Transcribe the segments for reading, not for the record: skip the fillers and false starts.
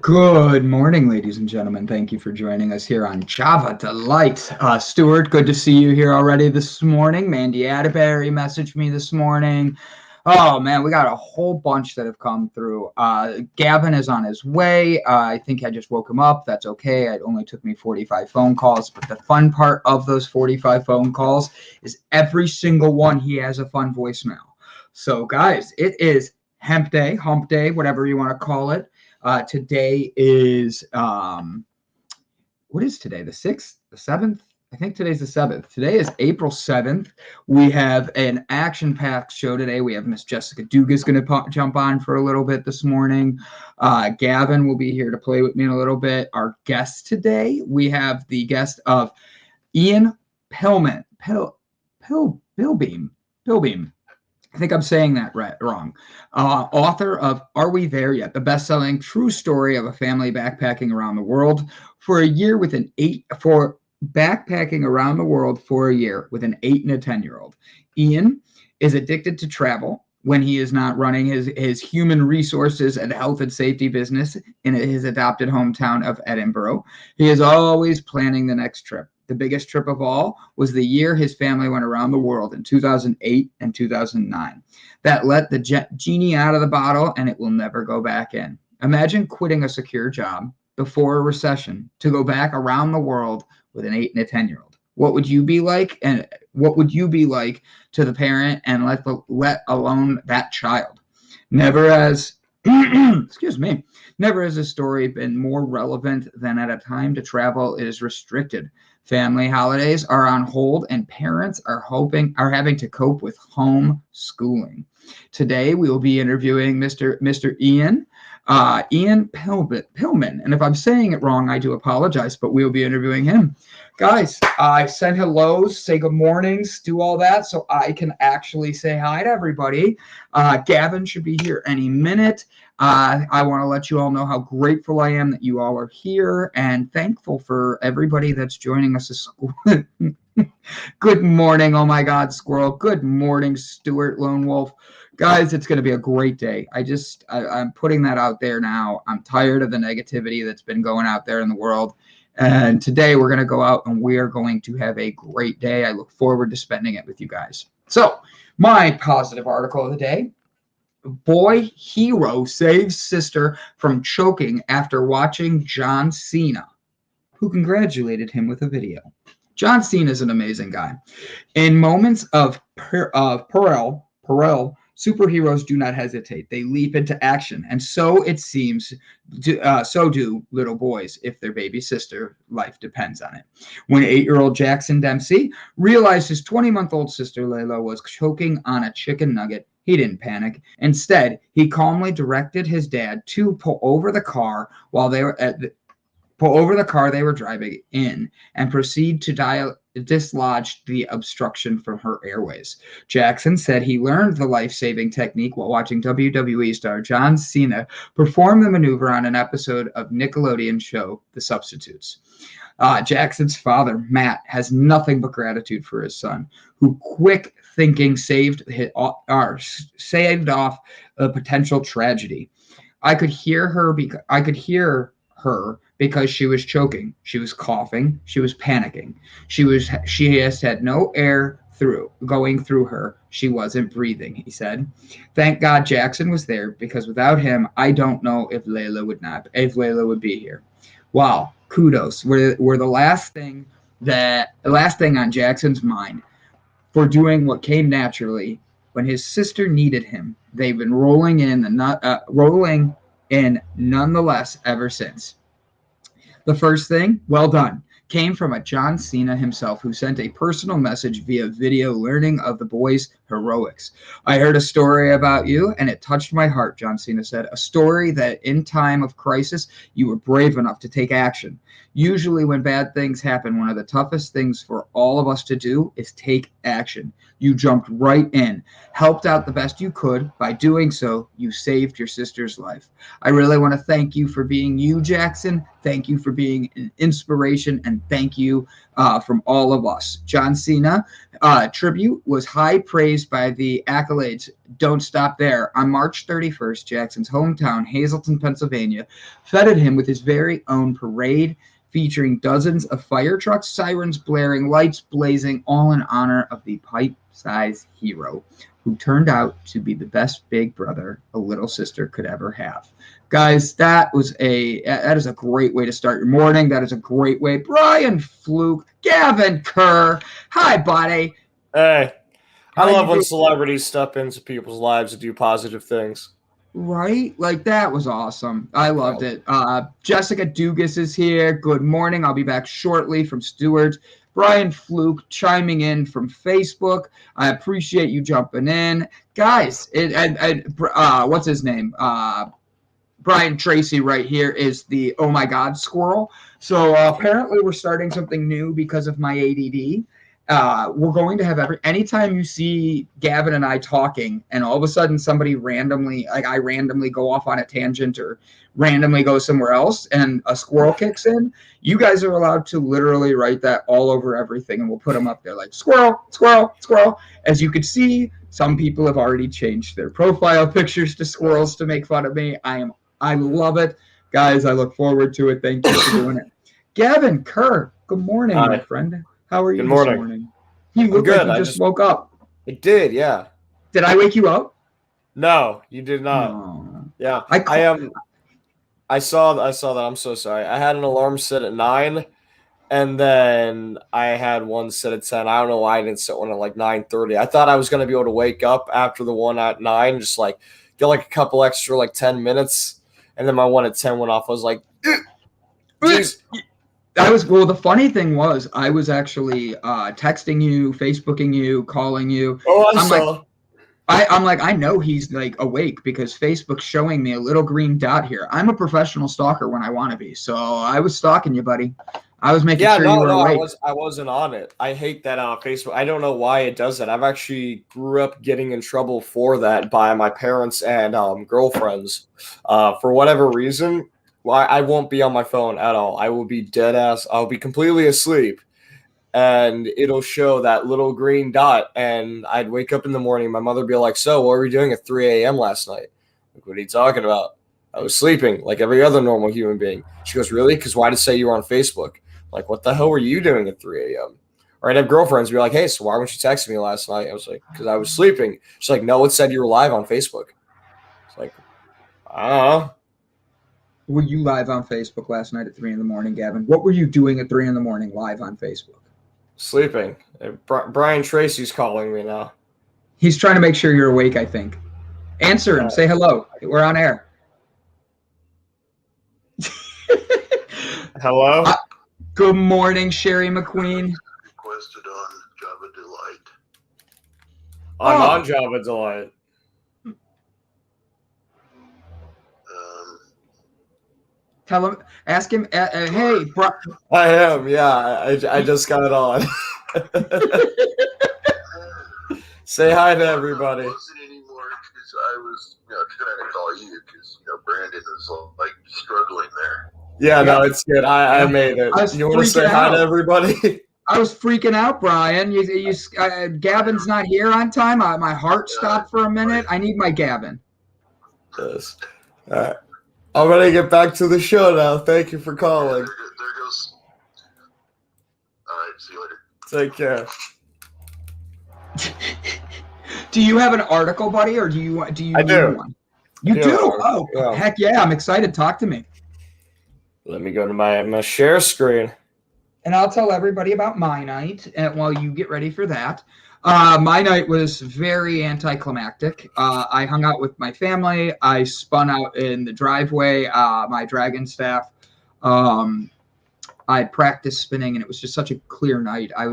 Good morning, ladies and gentlemen. Thank you for joining us here on Java Delight. Stuart, good to see you here already this morning. Mandy Atterbury messaged me this morning. Oh, man, we got a whole bunch that have come through. Gavin is on his way. I think I just woke him up. That's okay. It only took me 45 phone calls. But the fun part of those 45 phone calls is every single one, he has a fun voicemail. So, guys, it is Hump Day, whatever you want to call it. Today is, what is today? The 6th? The 7th? I think today's the 7th. Today is April 7th. We have an action-packed show today. We have Miss Jessica Dugas going to jump on for a little bit this morning. Gavin will be here to play with me in a little bit. Our guest today, we have the guest of Ian Pilbeam. Pilbeam. I think I'm saying that wrong. Author of Are We There Yet? The best-selling true story of a family backpacking around the world for a year with backpacking around the world for a year with an 8 and a 10-year-old. Ian is addicted to travel when he is not running his human resources and health and safety business in his adopted hometown of Edinburgh. He is always planning the next trip. The biggest trip of all was the year his family went around the world in 2008 and 2009. That let the genie out of the bottle, and it will never go back in. Imagine quitting a secure job before a recession to go back around the world with an 8 and a 10-year-old. What would you be like? And what would you be like to the parent and let alone that child? Never has never has a story been more relevant than at a time to travel is restricted. Family holidays are on hold, and parents are having to cope with homeschooling. Today, we will be interviewing Mr. Ian Pilbeam. And if I'm saying it wrong, I do apologize, but we will be interviewing him. Guys, I send hellos, say good mornings, do all that so I can actually say hi to everybody. Gavin should be here any minute. I want to let you all know how grateful I am that you all are here and thankful for everybody that's joining us. Good morning. Oh my God, Squirrel. Good morning, Stuart Lone Wolf. Guys, it's going to be a great day. I'm putting that out there now. I'm tired of the negativity that's been going out there in the world. And today we're going to go out and we are going to have a great day. I look forward to spending it with you guys. So my positive article of the day: boy hero saves sister from choking after watching John Cena, who congratulated him with a video. John Cena is an amazing guy. In moments of peril, superheroes do not hesitate. They leap into action, and so it seems, so do little boys if their baby sister life depends on it. When 8-year-old Jackson Dempsey realized his 20-month-old sister Layla was choking on a chicken nugget, he didn't panic. Instead, he calmly directed his dad to pull over the car they were driving in and proceed to dislodge the obstruction from her airways. Jackson said he learned the life-saving technique while watching WWE star John Cena perform the maneuver on an episode of Nickelodeon show The Substitutes. Jackson's father, Matt, has nothing but gratitude for his son, who quick thinking saved off a potential tragedy. I could hear her because she was choking, she was coughing, she was panicking. She has had no air going through her. She wasn't breathing, he said. Thank God Jackson was there, because without him, I don't know if Layla would be here. Wow, kudos. We're the last thing on Jackson's mind for doing what came naturally when his sister needed him. They've been rolling in nonetheless ever since. The first thing, well done. came from a John Cena himself, who sent a personal message via video learning of the boys' heroics. I heard a story about you, and it touched my heart, John Cena said. A story that in time of crisis, you were brave enough to take action. Usually when bad things happen, one of the toughest things for all of us to do is take action. You jumped right in, helped out the best you could. By doing so, you saved your sister's life. I really want to thank you for being you, Jackson. Thank you for being an inspiration, and thank you from all of us. John Cena tribute was high praised by the accolades. Don't stop there. On March 31st, Jackson's hometown, Hazleton, Pennsylvania, feted him with his very own parade, featuring dozens of fire trucks, sirens blaring, lights blazing, all in honor of the pipe-sized hero who turned out to be the best big brother a little sister could ever have. Guys, that is a great way to start your morning. That is a great way. Brian Fluke, Gavin Kerr. Hi, buddy. Hey, I love when celebrities step into people's lives and do positive things. Right? Like, that was awesome. I loved it. Jessica Dugas is here. Good morning. I'll be back shortly from Stewart's. Brian Fluke chiming in from Facebook. I appreciate you jumping in. Guys, what's his name? Brian Tracy right here is the Oh My God squirrel. So apparently we're starting something new because of my ADD. We're going to have anytime you see Gavin and I talking and all of a sudden somebody randomly, like I randomly go off on a tangent or randomly go somewhere else and a squirrel kicks in, you guys are allowed to literally write that all over everything, and we'll put them up there like squirrel, squirrel, squirrel. As you can see, some people have already changed their profile pictures to squirrels to make fun of me. I love it. Guys, I look forward to it. Thank you for doing it. Gavin Kerr, good morning, my friend. How are you this morning? You look like you just woke up. It did, yeah. Did I wake you up? No, you did not. No. Yeah. I saw that. I'm so sorry. I had an alarm set at 9, and then I had one set at 10. I don't know why I didn't set one at like 9:30. I thought I was going to be able to wake up after the one at 9, just like get like a couple extra like 10 minutes. And then my one at 10 went off. I was like, geez. The funny thing was, I was actually texting you, Facebooking you, calling you. Oh, I saw. I'm like, I know he's like awake because Facebook's showing me a little green dot here. I'm a professional stalker when I want to be. So I was stalking you, buddy. I was making sure you were awake. I wasn't on it. I hate that on Facebook. I don't know why it does that. I've actually grew up getting in trouble for that by my parents and girlfriends. For whatever reason, I won't be on my phone at all. I will be dead ass. I'll be completely asleep, and it'll show that little green dot. And I'd wake up in the morning. My mother would be like, "So, what were you doing at 3 a.m. last night?" Like, what are you talking about? I was sleeping like every other normal human being. She goes, "Really? Because why did it say you were on Facebook?" Like, what the hell were you doing at 3 a.m.? Or I'd have girlfriends be like, "Hey, so why weren't you texting me last night?" I was like, "Because I was sleeping." She's like, "No, it said you were live on Facebook." It's like, I don't know. Were you live on Facebook last night at 3 in the morning, Gavin? What were you doing at 3 in the morning live on Facebook? Sleeping. Brian Tracy's calling me now. He's trying to make sure you're awake, I think. Answer him. Say hello. We're on air. Hello? Good morning, Sherry McQueen. Requested on Java Delight. I'm on Java Delight. Tell him, ask him, hey, bro. I am, yeah. I just got it on. Say hi to everybody. I wasn't anymore because I was trying to call you because Brandon was like struggling there. Yeah, no, it's good. I made it. You want to say hi to everybody? I was freaking out, Brian. Gavin's not here on time. My heart stopped for a minute. I need my Gavin. Yes. All right. I'm going to get back to the show now. Thank you for calling. There goes. All right, see you later. Take care. Do you have an article, buddy, or do you I need do. one? You do? Oh, yeah. Heck yeah. I'm excited. Talk to me. Let me go to my share screen. And I'll tell everybody about my night while you get ready for that. My night was very anticlimactic. I hung out with my family. I spun out in the driveway. My dragon staff I practiced spinning, and it was just such a clear night. I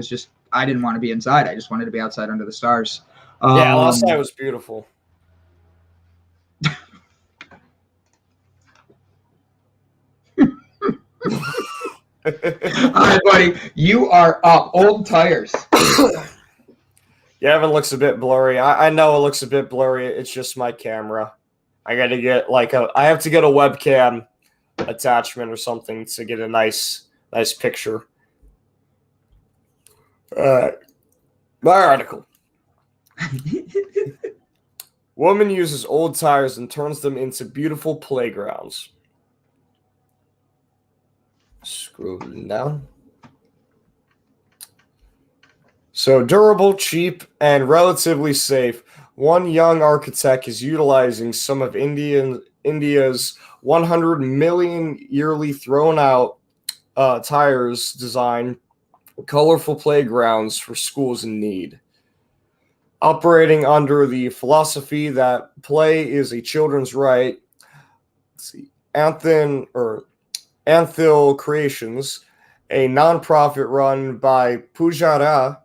didn't want to be inside. I just wanted to be outside under the stars. Yeah, last night was beautiful. All right, buddy, you are up. Old tires. Yeah, it looks a bit blurry. I know it looks a bit blurry. It's just my camera. I got to get I have to get a webcam attachment or something to get a nice picture. All right. My article. Woman uses old tires and turns them into beautiful playgrounds. Scrolling down. So durable, cheap, and relatively safe. One young architect is utilizing some of India's 100 million yearly thrown out tires design colorful playgrounds for schools in need. Operating under the philosophy that play is a children's right, Anthil Creations, a nonprofit run by Pujara,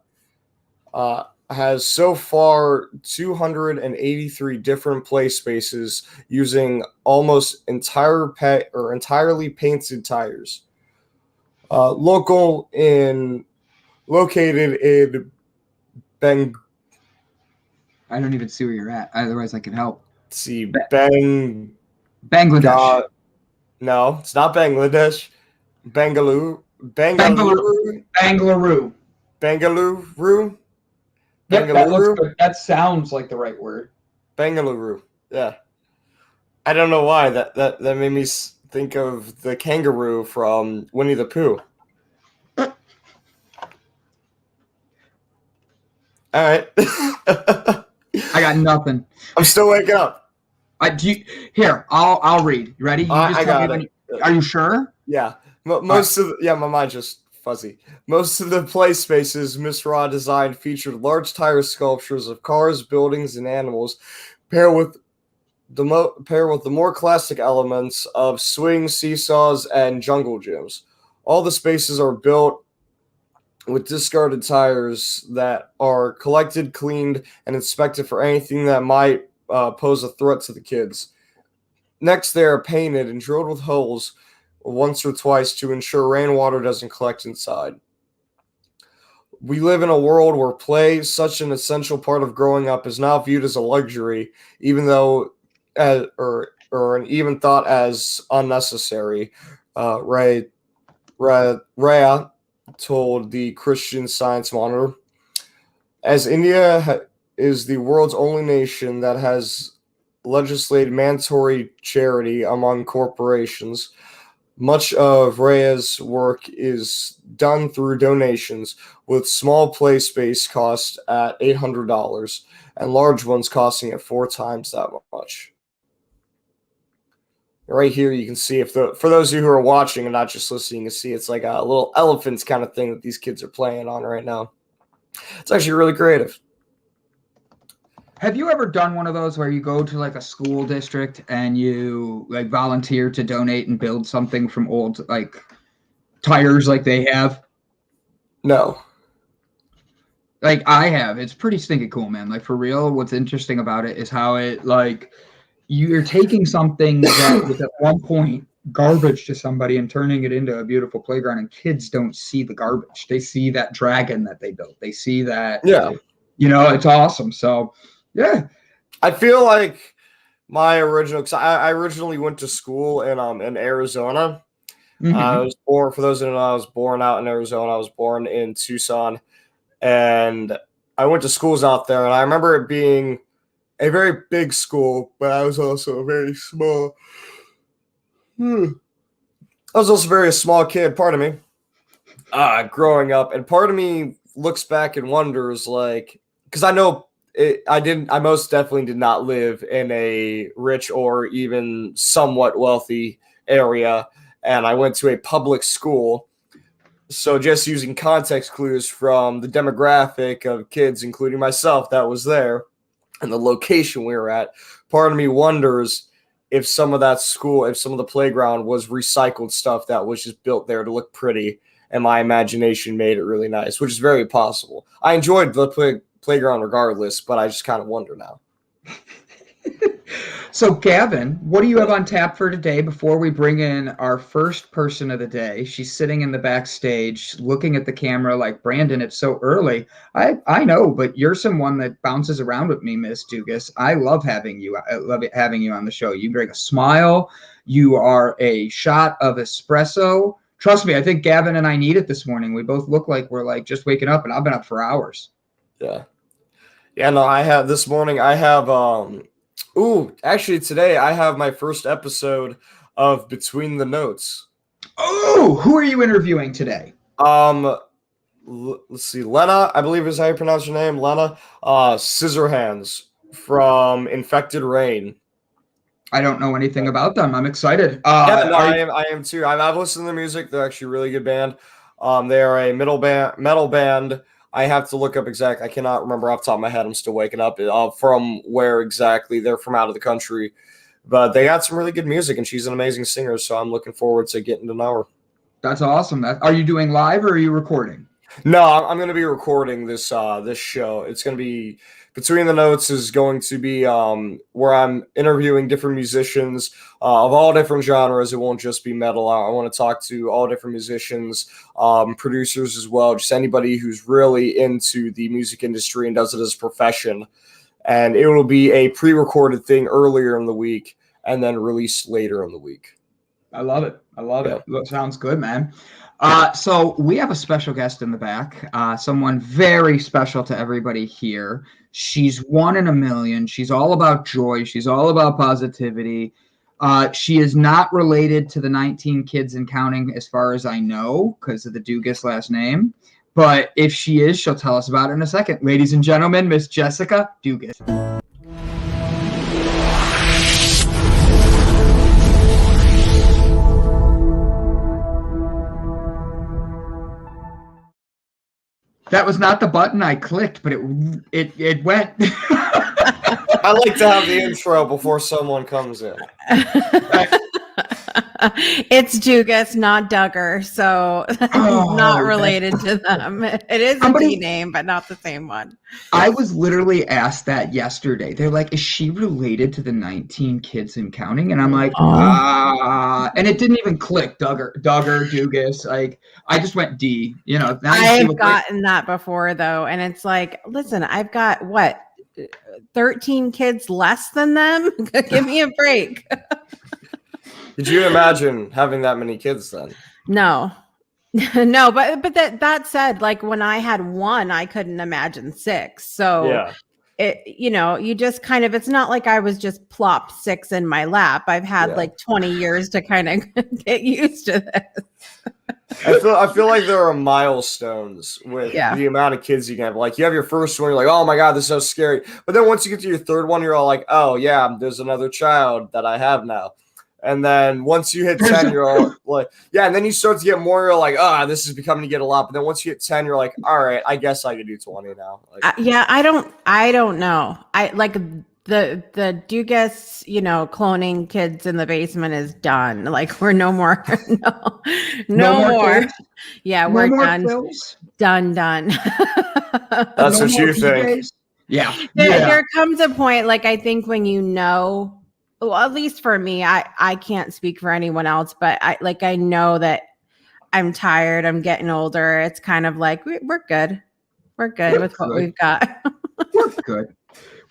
has so far 283 different play spaces using almost entirely painted tires. Located in I don't even see where you're at. Otherwise, I can help. Bangladesh. No, it's not Bangladesh. Bengaluru. Yep, that looks good. That sounds like the right word. Bengaluru. Yeah. I don't know why that made me think of the kangaroo from Winnie the Pooh. All right. I got nothing. I'm still waking up. I'll read. You ready? You just I got it. Are you sure? Yeah. My mind's just fuzzy. Most of the play spaces Miss Ra designed featured large tire sculptures of cars, buildings, and animals, paired with the more classic elements of swings, seesaws, and jungle gyms. All the spaces are built with discarded tires that are collected, cleaned, and inspected for anything that might pose a threat to the kids. Next, they are painted and drilled with holes once or twice to ensure rainwater doesn't collect inside. We live in a world where play, such an essential part of growing up, is now viewed as a luxury, even though, or even thought as unnecessary. Raya told the Christian Science Monitor. As India is the world's only nation that has legislated mandatory charity among corporations, much of Raya's work is done through donations, with small play space cost at $800 and large ones costing at 4 times that much. Right here, you can see for those of you who are watching and not just listening, you can see it's like a little elephants kind of thing that these kids are playing on right now. It's actually really creative. Have you ever done one of those where you go to like a school district and you like volunteer to donate and build something from old like tires like they have? No. Like I have. It's pretty stinking cool, man. Like for real, what's interesting about it is how it like you're taking something that was at one point garbage to somebody and turning it into a beautiful playground, and kids don't see the garbage. They see that dragon that they built. They see that, it's awesome. So, yeah. I feel like my original, because I originally went to school in Arizona. Mm-hmm. I was born, for those who don't know, I was born out in Arizona. I was born in Tucson, and I went to schools out there, and I remember it being a very big school, but I was also a very small. I was also very small kid, pardon me, growing up. And part of me looks back and wonders, like, because I know I most definitely did not live in a rich or even somewhat wealthy area. And I went to a public school. So just using context clues from the demographic of kids, including myself, that was there, and the location we were at, part of me wonders if some of the playground was recycled stuff that was just built there to look pretty, and my imagination made it really nice, which is very possible. I enjoyed the playground regardless, but I just kind of wonder now. So, Gavin, what do you have on tap for today before we bring in our first person of the day? She's sitting in the backstage looking at the camera like, Brandon, it's so early. I know, but you're someone that bounces around with me, Miss Dugas. I love having you. I love having you on the show. You bring a smile. You are a shot of espresso. Trust me, I think Gavin and I need it this morning. We both look like we're like just waking up, and I've been up for hours. Yeah. Yeah, no, actually today I have my first episode of Between the Notes. Oh, who are you interviewing today? Let's see, Lena, I believe is how you pronounce your name, Lena. Scissorhands from Infected Rain. I don't know anything about them. I'm excited. I am too. I've listened to the music. They're actually a really good band. They are a metal band. I have to look up exactly. I cannot remember off the top of my head. I'm still waking up from where exactly. They're from out of the country. But they got some really good music, and she's an amazing singer, so I'm looking forward to getting to know her. That's awesome. Are you doing live or are you recording? No, I'm going to be recording this show. It's going to be Between the Notes is going to be where I'm interviewing different musicians of all different genres. It won't just be metal. I want to talk to all different musicians, producers as well, just anybody who's really into the music industry and does it as a profession. And it will be a pre-recorded thing earlier in the week and then released later in the week. I love it. It sounds good, man. So we have a special guest in the back, someone very special to everybody here. She's one in a million. She's all about joy. She's all about positivity. She is not related to the 19 kids and counting as far as I know because of the Dugas last name. But if she is, she'll tell us about it in a second. Ladies and gentlemen, Miss Jessica Dugas. That was not the button I clicked, but it went. I like to have the intro before someone comes in. It's Dugas, not Duggar, so not related to them. It is a D name, but not the same one. I was literally asked that yesterday. They're like, is she related to the 19 kids and counting? And I'm like, and it didn't even click. Duggar, Dugas. Like, I just went D. You know, I've gotten that before though, and it's like, listen, I've got 13 kids less than them. Give me a break. Did you imagine having that many kids then? No, but that said, like when I had one, I couldn't imagine 6. So yeah. You just kind of, it's not like I was just plop 6 in my lap. I've had like 20 years to kind of get used to this. I feel like there are milestones with the amount of kids you can have. Like you have your first one, you're like, oh my God, this is so scary. But then once you get to your third one, you're all like, oh yeah, there's another child that I have now. And then once you hit 10, you're all like, yeah. And then you start to get more. You're like, this is becoming to get a lot. But then once you hit 10, you're like, all right, I guess I could do 20 now. Like, I don't know. I like the Dugas, cloning kids in the basement is done. Like we're no more. No more. Kids? Yeah, we're done. Pills? Done. That's what you think. Yeah. There comes a point, like I think when well, at least for me, I can't speak for anyone else, but I know that I'm tired. I'm getting older. It's kind of like we're good. We're good with what we've got. We're good.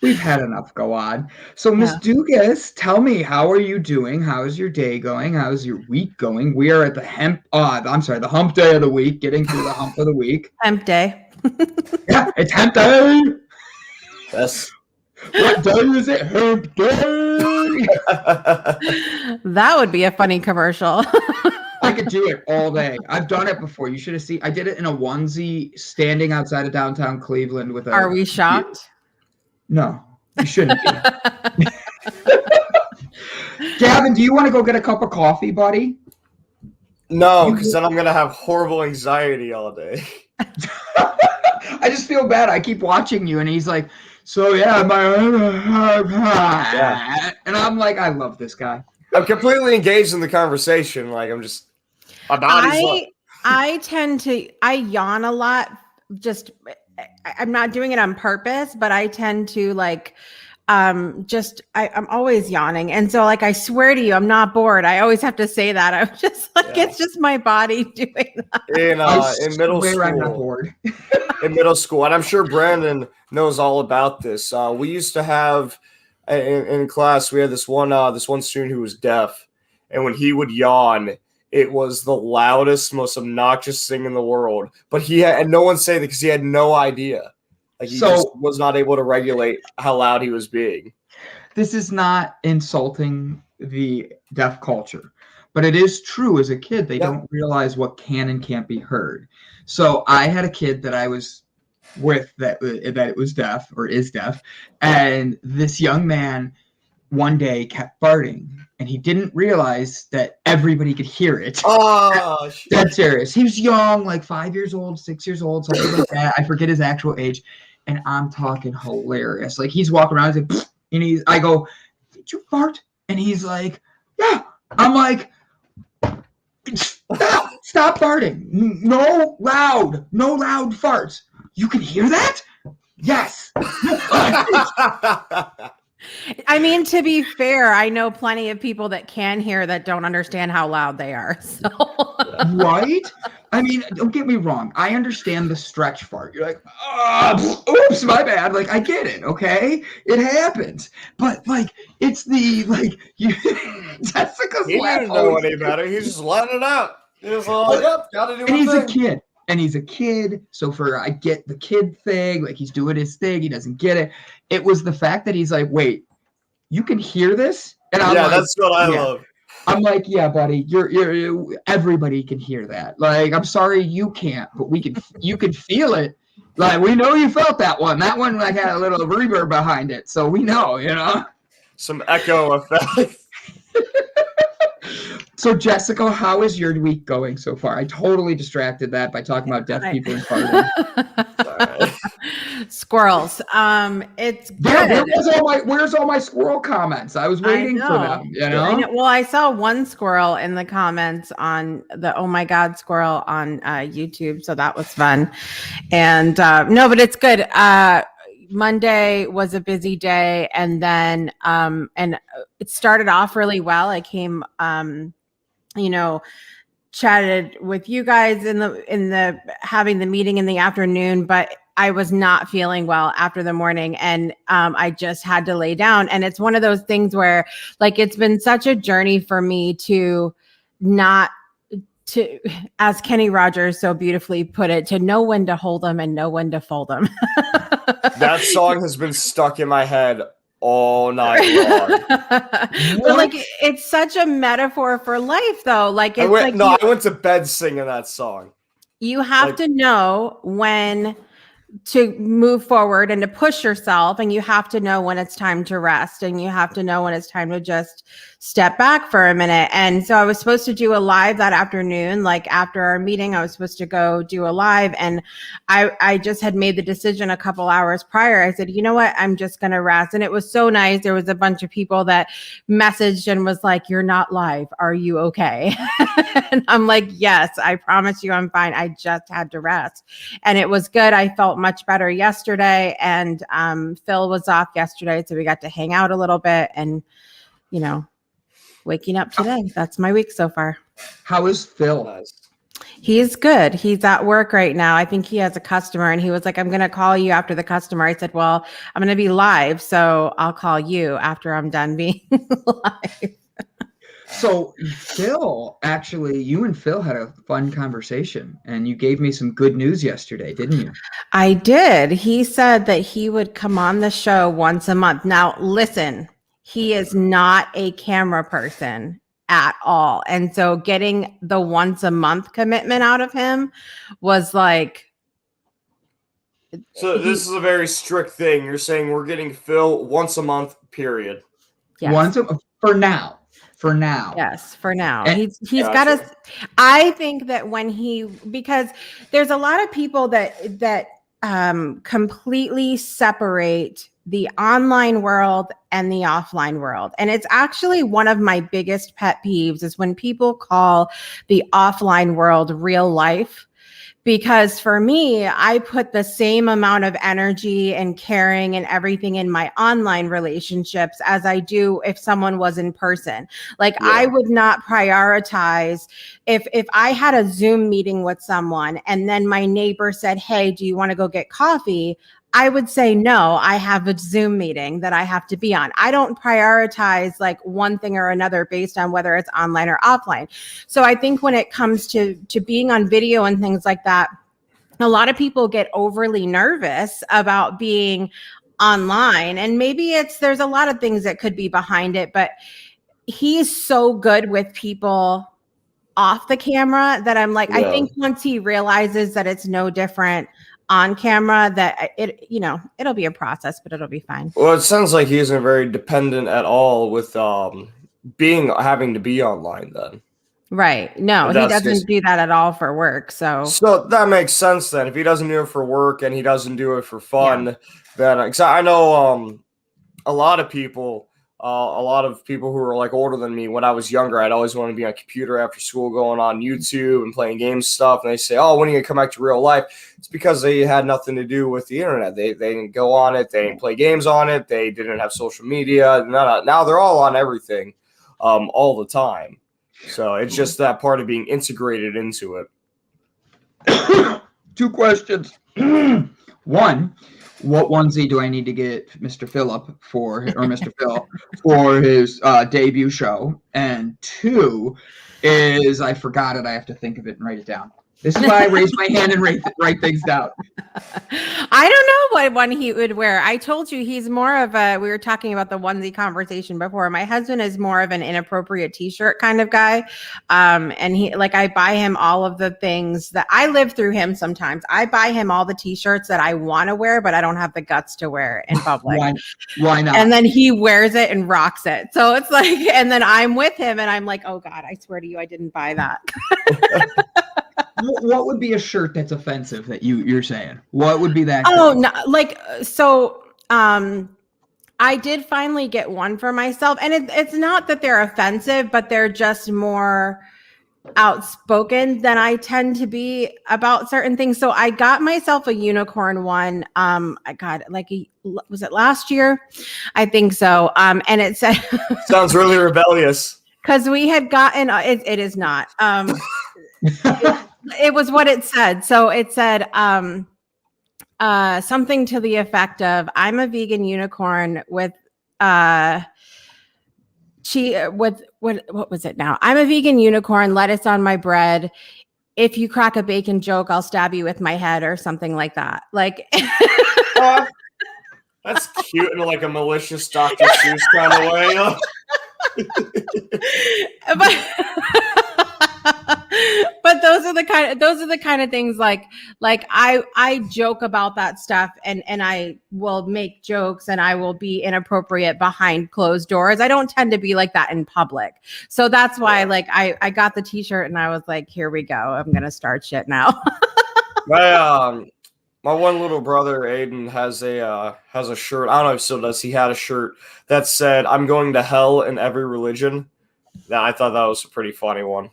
We've had enough go on. So, Miss Dugas, tell me, how are you doing? How's your day going? How's your week going? We are at the the hump day of the week, getting through the hump of the week. Hump day. Yeah, it's hump day. Yes. What day is it? Hump day. That would be a funny commercial. I could do it all day. I've done it before. You should have seen. I did it in a onesie, standing outside of downtown Cleveland with a. Are we shocked? No, you shouldn't be. Gavin, do you want to go get a cup of coffee, buddy? No, because then I'm gonna have horrible anxiety all day. I just feel bad. I keep watching you, and he's like, so yeah, and I'm like, I love this guy. I'm completely engaged in the conversation. Like my body's I yawn a lot. Just I'm not doing it on purpose, but I tend to like I'm always yawning. And so like I swear to you, I'm not bored. I always have to say that. I'm just like it's just my body doing that. In middle school. I'm not bored. In middle school, and I'm sure Brandon knows all about this. We used to have in class, we had this one student who was deaf, and when he would yawn, it was the loudest, most obnoxious thing in the world. But he had no one say that because he had no idea. Like he just was not able to regulate how loud he was being. This is not insulting the deaf culture, but it is true. As a kid, they don't realize what can and can't be heard. So I had a kid that I was with that it was deaf or is deaf, and this young man one day kept farting, and he didn't realize that everybody could hear it. Oh, that's serious. He was young, like 5 years old, 6 years old, something like that. I forget his actual age. And I'm talking hilarious. Like he's walking around and I go, did you fart? And he's like, yeah. I'm like, stop farting. No loud farts. You can hear that? Yes. I mean, to be fair, I know plenty of people that can hear that don't understand how loud they are. So. Right? I mean, don't get me wrong. I understand the stretch fart. You're like, oops, my bad. Like, I get it, okay? It happens. But, like, it's the, like, Jessica's he didn't know any better. He's just letting it out. He was like, yep, gotta do and he's thing. A kid. And he's a kid. So I get the kid thing. Like, he's doing his thing. He doesn't get it. It was the fact that he's like, wait, you can hear this? And I'm like, that's what I love. I'm like, yeah, buddy, you're everybody can hear that. Like, I'm sorry you can't, but you can feel it. Like, we know you felt that one. That one like had a little reverb behind it, so we know, some echo effect. So, Jessica, how is your week going so far? I totally distracted that by talking about deaf people and farting. Squirrels. It's good. Where's all my squirrel comments? I was waiting for them. I know. Well, I saw one squirrel in the comments on the Oh My God squirrel on YouTube, so that was fun. And no, but it's good. Monday was a busy day, and then and it started off really well. I came chatted with you guys in the having the meeting in the afternoon, but I was not feeling well after the morning, and I just had to lay down. And it's one of those things where, like, it's been such a journey for me as Kenny Rogers so beautifully put it, to know when to hold them and know when to fold them. That song has been stuck in my head all night long. Well, like, it's such a metaphor for life, though. Like, it's I went to bed singing that song. You have to know when to move forward and to push yourself, and you have to know when it's time to rest, and you have to know when it's time to just step back for a minute. And so I was supposed to do a live that afternoon. Like, after our meeting, I was supposed to go do a live, and I just had made the decision a couple hours prior. I said, you know what, I'm just going to rest. And it was so nice. There was a bunch of people that messaged and was like, you're not live. Are you okay? And I'm like, yes, I promise you I'm fine. I just had to rest. And it was good. I felt much better yesterday, and Phil was off yesterday, so we got to hang out a little bit, and waking up today. That's my week so far. How is Phil? He's good. He's at work right now. I think he has a customer, and he was like, I'm going to call you after the customer. I said, well, I'm going to be live, so I'll call you after I'm done being live. So, Phil, actually, you and Phil had a fun conversation, and you gave me some good news yesterday, didn't you? I did. He said that he would come on the show once a month. Now, listen, he is not a camera person at all. And so getting the once a month commitment out of him was like... So this is a very strict thing. You're saying we're getting Phil once a month, period. Yes. For now. Yes, for now. And he's got to... I think that because there's a lot of people that completely separate the online world and the offline world. And it's actually one of my biggest pet peeves is when people call the offline world real life. Because for me, I put the same amount of energy and caring and everything in my online relationships as I do if someone was in person. Like I would not prioritize if I had a Zoom meeting with someone and then my neighbor said, "Hey, do you want to go get coffee?" I would say, no, I have a Zoom meeting that I have to be on. I don't prioritize like one thing or another based on whether it's online or offline. So I think when it comes to being on video and things like that, a lot of people get overly nervous about being online. And maybe there's a lot of things that could be behind it, but he's so good with people off the camera that I'm like, I think once he realizes that it's no different on camera, that it'll be a process, but it'll be fine. Well, it sounds like he isn't very dependent at all with having to be online then. Right. No, he doesn't do that at all for work. So that makes sense then. If he doesn't do it for work and he doesn't do it for fun, then I know a lot of people who are like older than me. When I was younger, I'd always want to be on a computer after school, going on YouTube and playing games stuff. And they say, "Oh, when are you gonna come back to real life?" It's because they had nothing to do with the internet. They didn't go on it. They didn't play games on it. They didn't have social media. Now they're all on everything, all the time. So it's just that part of being integrated into it. 2 questions. 1, what onesie do I need to get Mr. Phillip Mr. Phil for his debut show? And 2 is I forgot it. I have to think of it and write it down. This is why I raise my hand and write things down. I don't know what one he would wear. I told you he's more of we were talking about the onesie conversation before. My husband is more of an inappropriate t-shirt kind of guy. And I buy him all of the things that I live through him sometimes. I buy him all the t-shirts that I want to wear, but I don't have the guts to wear in public. Why not? And then he wears it and rocks it. So it's like, and then I'm with him and I'm like, oh God, I swear to you, I didn't buy that. What would be a shirt that's offensive that you're saying? What would be that? Oh, no, I did finally get one for myself, and it's not that they're offensive, but they're just more outspoken than I tend to be about certain things. So I got myself a unicorn one. I got it was it last year? I think so. And it said sounds really rebellious. Because we had gotten it is not. It was what it said. So it said something to the effect of, "I'm a vegan unicorn with what was it now? I'm a vegan unicorn, lettuce on my bread. If you crack a bacon joke, I'll stab you with my head," or something like that. Like that's cute in like a malicious Dr. Seuss kind of way. But those are the kind of things like I joke about that stuff and I will make jokes and I will be inappropriate behind closed doors. I don't tend to be like that in public. So that's why I got the t-shirt and I was like, here we go. I'm going to start shit now. My one little brother, Aiden, has a shirt. I don't know if he still does. He had a shirt that said, "I'm going to hell in every religion." I thought that was a pretty funny one.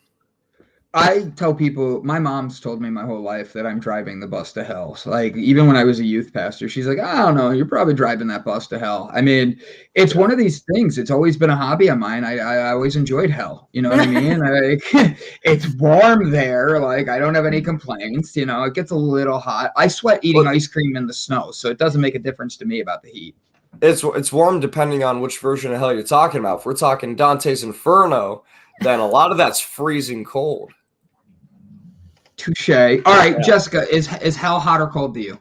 I tell people, my mom's told me my whole life that I'm driving the bus to hell. So even when I was a youth pastor, she's like, "I don't know, you're probably driving that bus to hell." I mean, it's one of these things. It's always been a hobby of mine. I always enjoyed hell. You know what I mean? It's warm there. I don't have any complaints. It gets a little hot. I sweat eating ice cream in the snow, so it doesn't make a difference to me about the heat. It's warm depending on which version of hell you're talking about. If we're talking Dante's Inferno, then a lot of that's freezing cold. Touche. All right, Jessica, is hell hot or cold to you?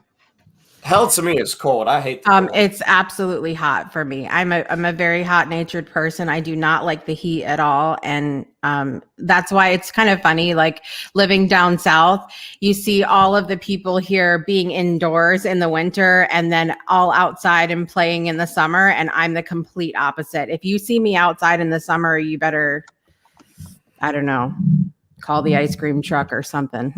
Hell to me is cold. I hate the cold. It's absolutely hot for me. I'm a very hot-natured person. I do not like the heat at all. And that's why it's kind of funny, living down south, you see all of the people here being indoors in the winter and then all outside and playing in the summer. And I'm the complete opposite. If you see me outside in the summer, you better, I don't know, call the ice cream truck or something.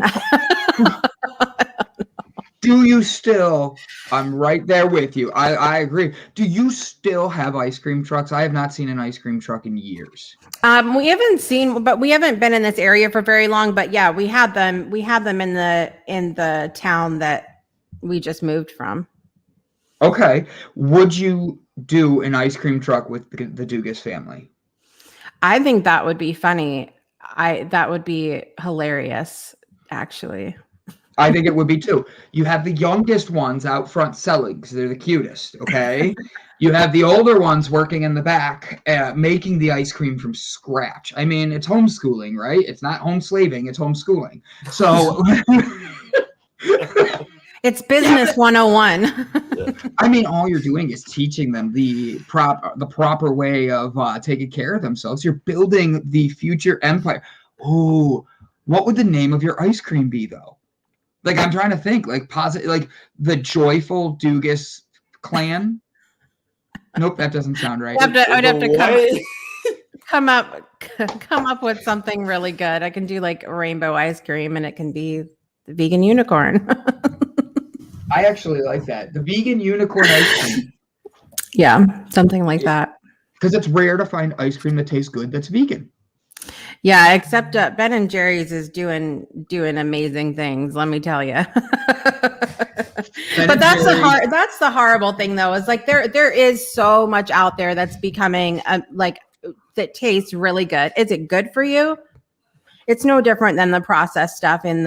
Do you still? I'm right there with you. I agree. Do you still have ice cream trucks? I have not seen an ice cream truck in years. We haven't been in this area for very long. But yeah, we had them. We had them in the town that we just moved from. Okay. Would you do an ice cream truck with the Dugas family? I think that would be funny. That would be hilarious, actually. I think it would be too. You have the youngest ones out front selling because they're the cutest, okay? You have the older ones working in the back, making the ice cream from scratch. I mean, it's homeschooling, right? It's not home slaving, it's homeschooling. So it's business 101. I mean, all you're doing is teaching them the proper way of taking care of themselves. You're building the future empire. Oh, what would the name of your ice cream be, though? Like, I'm trying to think, like, positive, like the Joyful Dugas Clan. Nope, that doesn't sound right. I'd have to come up with something really good. I can do like rainbow ice cream, and it can be the vegan unicorn. I actually like that. The vegan unicorn ice cream. Yeah, something like that. Because it's rare to find ice cream that tastes good that's vegan. Yeah, except Ben and Jerry's is doing amazing things. Let me tell you. But that's the horrible thing, though. Is like there is so much out there that's becoming like that tastes really good. Is it good for you? It's no different than the processed stuff in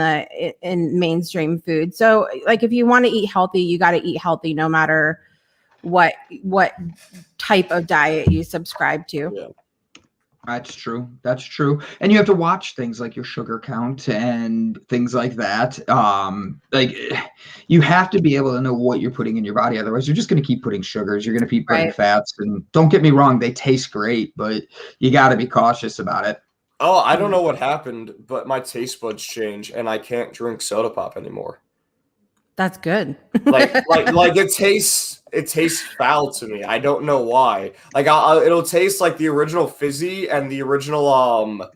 mainstream food. So, like, if you want to eat healthy, you got to eat healthy, no matter what type of diet you subscribe to. Yeah. That's true. That's true. And you have to watch things like your sugar count and things like that. Like, you have to be able to know what you're putting in your body. Otherwise, you're just going to keep putting sugars. You're going to keep putting fats. And don't get me wrong, they taste great, but you got to be cautious about it. Oh, I don't know what happened, but my taste buds changed, and I can't drink soda pop anymore. That's good. like it tastes foul to me. I don't know why. Like it'll taste like the original fizzy and the original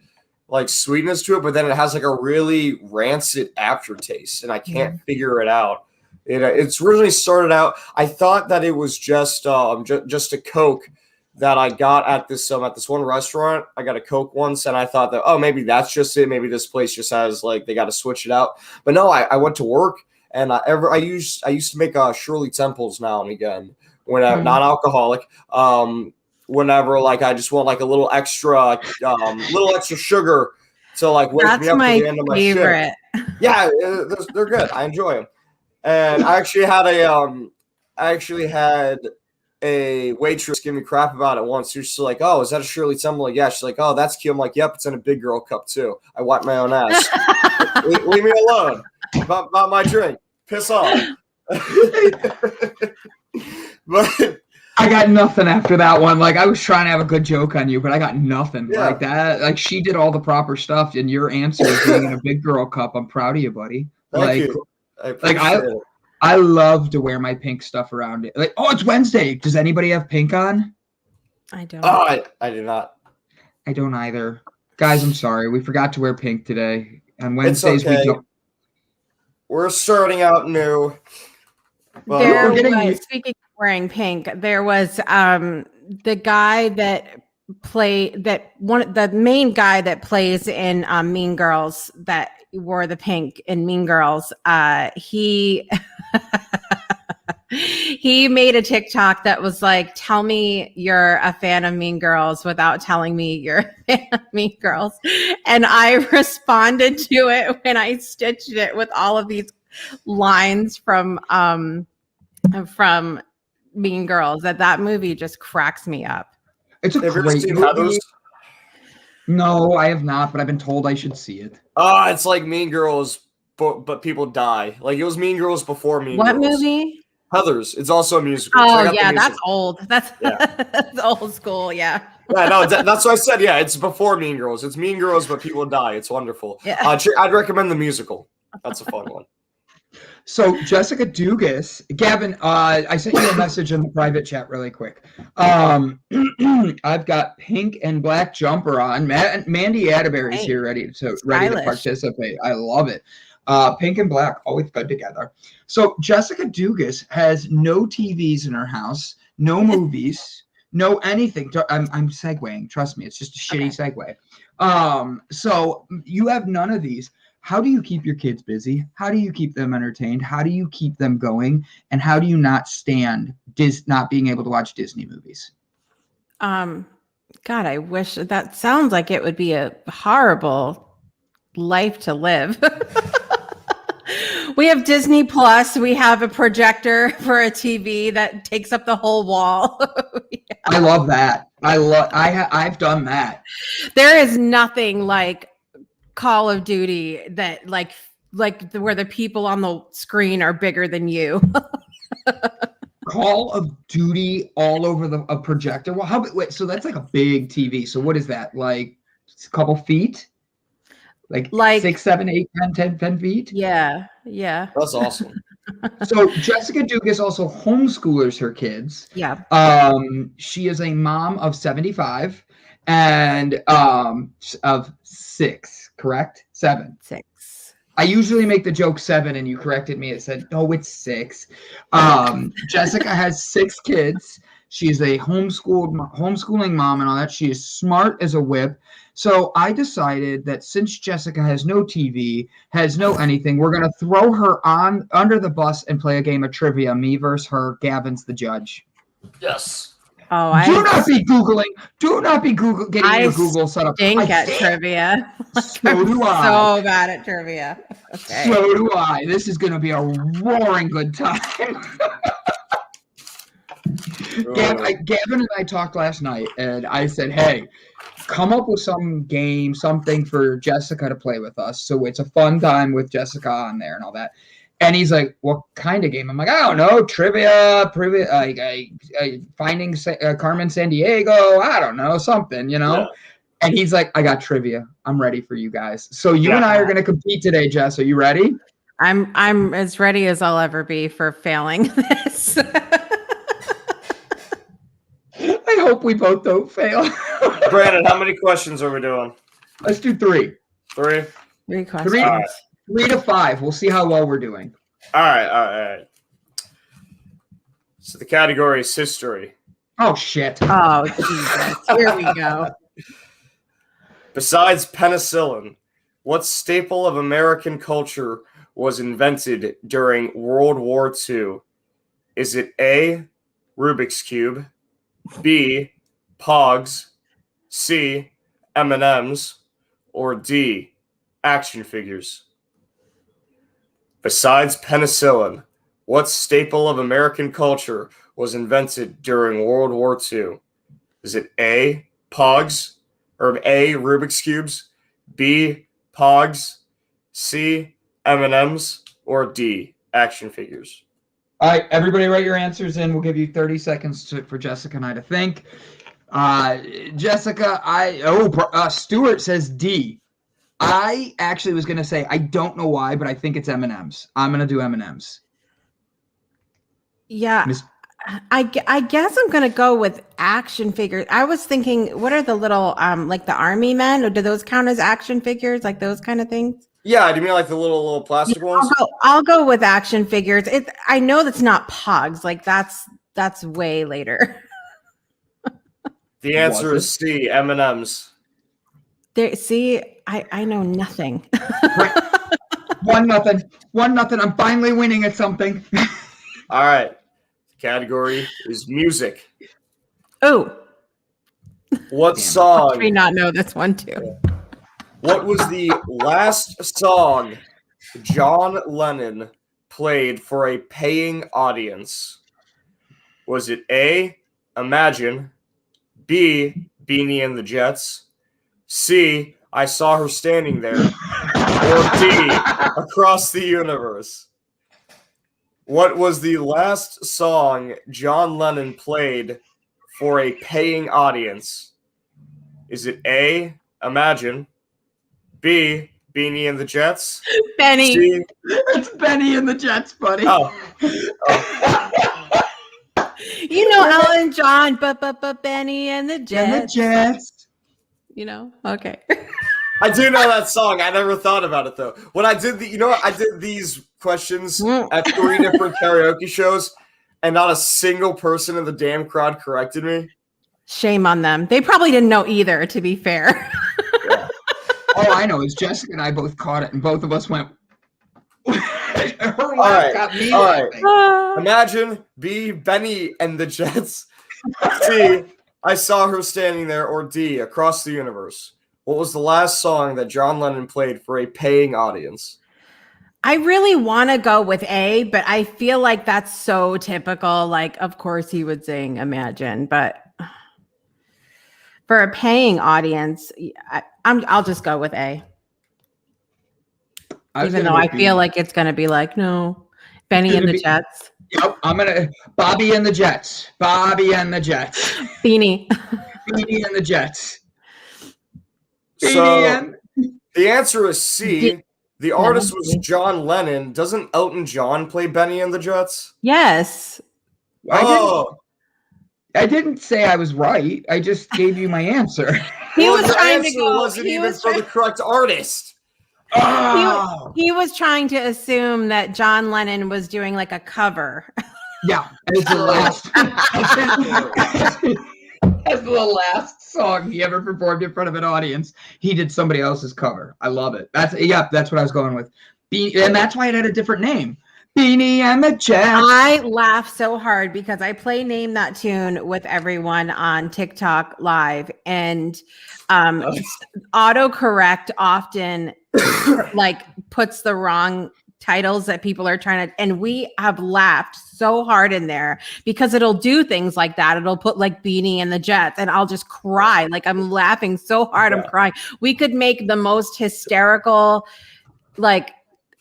like sweetness to it, but then it has like a really rancid aftertaste, and I can't figure it out. It's originally started out. I thought that it was just a Coke that I got at this one restaurant. I got a Coke once, and I thought that, oh, maybe that's just it. Maybe this place just has like they got to switch it out. But no, I went to work. And I used to make Shirley Temples now and again when I'm non-alcoholic. Whenever like I just want like a little extra sugar to like wake me up at the end of my shift. Yeah, they're good. I enjoy them. And I actually had a waitress give me crap about it once. She's like, "Oh, is that a Shirley Temple?" Like, yeah. She's like, "Oh, that's cute." I'm like, "Yep, it's in a big girl cup too. I wipe my own ass. Leave me alone. About my drink. Piss off." But I got nothing after that one. Like, I was trying to have a good joke on you, but I got nothing like that. Like, she did all the proper stuff, and your answer is being in a big girl cup. I'm proud of you, buddy. Thank you. I love to wear my pink stuff around it. Like, oh, it's Wednesday. Does anybody have pink on? I don't. Oh, I do not. I don't either. Guys, I'm sorry. We forgot to wear pink today. On Wednesdays, we don't. We're starting out new. Speaking of wearing pink, there was the guy the main guy that plays in Mean Girls that wore the pink in Mean Girls. He made a TikTok that was like, "Tell me you're a fan of Mean Girls without telling me you're a fan of Mean Girls." And I responded to it when I stitched it with all of these lines from Mean Girls. That movie just cracks me up. It's a great movie. No, I have not, but I've been told I should see it. It's like Mean Girls, but people die. Like, it was Mean Girls before Mean Girls. What movie? Heathers. It's also a musical. Oh, yeah, that's old. That's old school, yeah. Yeah, no, that's what I said. Yeah, it's before Mean Girls. It's Mean Girls, but people die. It's wonderful. Yeah. I'd recommend the musical. That's a fun one. So, Jessica Dugas, Gavin, I sent you a message in the private chat really quick. I've got pink and black jumper on. Mandy Atterbury's here ready to participate. I love it. Pink and black, always good together. So Jessica Dugas has no TVs in her house, no movies, no anything. I'm segueing. Trust me, it's just a shitty segue. So you have none of these. How do you keep your kids busy? How do you keep them entertained? How do you keep them going? And how do you not stand not being able to watch Disney movies? God, I wish that sounds like it would be a horrible life to live. We have Disney Plus. We have a projector for a TV that takes up the whole wall. Yeah. I love that. I've done that. There is nothing like Call of Duty that like where the people on the screen are bigger than you. Call of Duty all over a projector. Well, wait, so that's like a big TV. So what is that? Like a couple feet? Like 6, 7, 8, 10 feet? Yeah. That's awesome. So Jessica Dugas also homeschoolers her kids. Yeah. She is a mom of 75 and of 6, correct? 7. 6. I usually make the joke 7 and you corrected me. It said, no, it's 6. Jessica has 6 kids. She's a homeschooling mom and all that. She is smart as a whip. So I decided that since Jessica has no TV, has no anything, we're going to throw her on under the bus and play a game of trivia. Me versus her. Gavin's the judge. Yes. Oh, Do not be Googling. Do not be getting your Google set up. Stink at trivia. So do I. So bad at trivia. Okay. So do I. This is going to be a roaring good time. Gavin and I talked last night, and I said, hey, come up with some game, something for Jessica to play with us. So it's a fun time with Jessica on there and all that. And he's like, what kind of game? I'm like, I don't know, trivia, finding Carmen Sandiego. I don't know, something, Yeah. And he's like, I got trivia. I'm ready for you guys. So you and I are going to compete today, Jess. Are you ready? I'm as ready as I'll ever be for failing this. I hope we both don't fail. Brandon, how many questions are we doing? Let's do 3. 3? 3 questions. 3, 3 to 5. We'll see how well we're doing. All right. So the category is history. Oh, shit. Oh, Jesus. Here we go. Besides penicillin, what staple of American culture was invented during World War II? Is it A, Rubik's Cube, B, Pogs, C, M&Ms, or D, action figures? Besides penicillin, what staple of American culture was invented during World War II? Is it A, Pogs, or A, Rubik's Cubes, B, Pogs, C, M&Ms, or D, action figures? All right, everybody write your answers in. We'll give you 30 seconds for Jessica and I to think. Jessica, Stuart says D. I actually was going to say, I don't know why, but I think it's M&Ms. I'm going to do M&Ms. Yeah. I guess I'm going to go with action figures. I was thinking, what are the little, like the army men? Or do those count as action figures? Like those kind of things? Yeah, do you mean like the little plastic ones? I'll go with action figures. I know that's not Pogs. Like that's way later. The answer is C, M&Ms. See, I know nothing. 1-0. I'm finally winning at something. All right. Category is music. Oh. What song? I may not know this one too. What was the last song John Lennon played for a paying audience? Was it A, Imagine, B, Beanie and the Jets, C, I Saw Her Standing There, or D, Across the Universe? What was the last song John Lennon played for a paying audience? Is it A, Imagine, B, Beanie and the Jets, Benny? C, It's Benny and the Jets, buddy. Oh. You know Ellen John, but Benny and the Jets. And the Jets. You know? Okay. I do know that song. I never thought about it though. When I did I did these questions at 3 different karaoke shows, and not a single person in the damn crowd corrected me. Shame on them. They probably didn't know either, to be fair. Oh, I know. It's Jessica and I both caught it, and both of us went. Her laugh got me laughing. Imagine B, Benny and the Jets. C, I saw her standing there. Or D, Across the Universe. What was the last song that John Lennon played for a paying audience? I really want to go with A, but I feel like that's so typical. Like, of course he would sing Imagine, but for a paying audience, I'll just go with A. Even though I feel like it's going to be like, no, Benny and the Jets. Yep, Bobby and the Jets. Bobby and the Jets. Beanie. Beanie and the Jets. So the answer is C. The artist was John Lennon. Doesn't Elton John play Benny and the Jets? Yes. Oh. I didn't say I was right. I just gave you my answer. He was trying to go. Wasn't even for the correct artist. Oh. He was trying to assume that John Lennon was doing like a cover. Yeah, as the last song he ever performed in front of an audience, he did somebody else's cover. I love it. That's what I was going with. And that's why it had a different name. Beanie and the Jets. I laugh so hard because I play Name That Tune with everyone on TikTok live, and autocorrect often like puts the wrong titles that people are trying to, and we have laughed so hard in there because it'll do things like that. It'll put like Beanie and the Jets, and I'll just cry. Like I'm laughing so hard, I'm crying. We could make the most hysterical like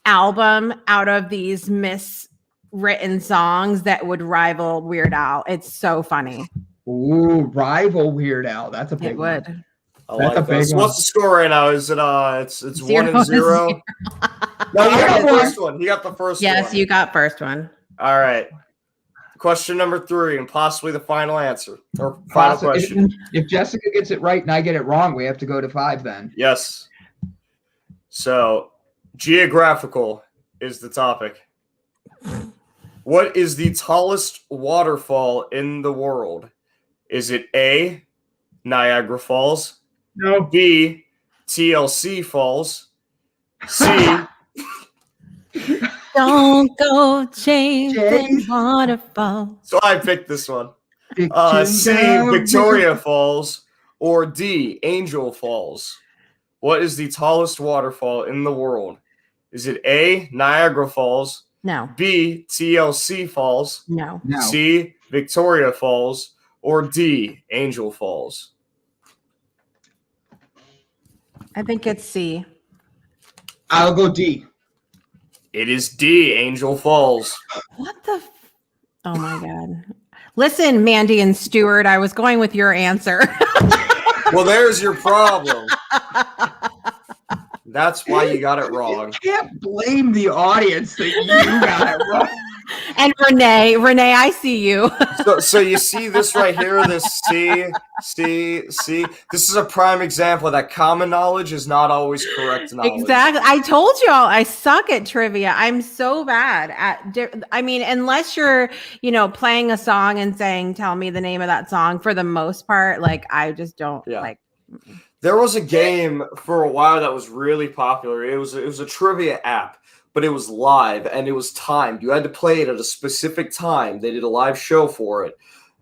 album out of these miswritten songs that would rival Weird Al. It's so funny. Ooh, rival Weird Al. That's a big one. It would. That's a big one. What's the score right now? Is it it's 1-0? No, you got the first one. You got the first one. Yes, you got first one. All right. Question number 3, and possibly the final answer or final question. If Jessica gets it right and I get it wrong, we have to go to 5 then. Yes. So, geographical is the topic. What is the tallest waterfall in the world? Is it A, Niagara Falls? No. B, TLC Falls? C, don't go chasing waterfalls. So I picked this one. C, Victoria Falls, or D, Angel Falls. What is the tallest waterfall in the world? Is it A, Niagara Falls? No. B, TLC Falls? No. C, Victoria Falls? Or D, Angel Falls? I think it's C. I'll go D. It is D, Angel Falls. What the? Oh my God. Listen, Mandy and Stuart, I was going with your answer. Well, there's your problem. That's why you got it wrong. You can't blame the audience that you got it wrong. And Renee, I see you. So you see this right here, this C. This is a prime example that common knowledge is not always correct knowledge. Exactly. I told y'all I suck at trivia. I'm so bad at, I mean, unless you're, playing a song and saying, tell me the name of that song, for the most part, like, I just don't like. There was a game for a while that was really popular. It was a trivia app, but it was live and it was timed. You had to play it at a specific time. They did a live show for it,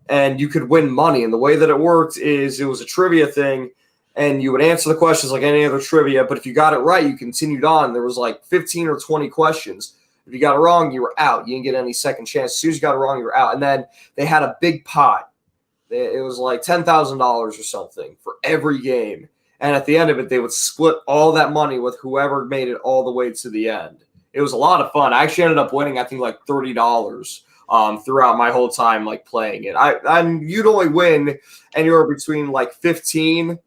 and you could win money. And the way that it worked is it was a trivia thing, and you would answer the questions like any other trivia. But if you got it right, you continued on. There was like 15 or 20 questions. If you got it wrong, you were out. You didn't get any second chance. As soon as you got it wrong, you were out. And then they had a big pot. It was like $10,000 or something for every game. And at the end of it, they would split all that money with whoever made it all the way to the end. It was a lot of fun. I actually ended up winning, I think, like $30 throughout my whole time like playing it. You'd only win anywhere between like 15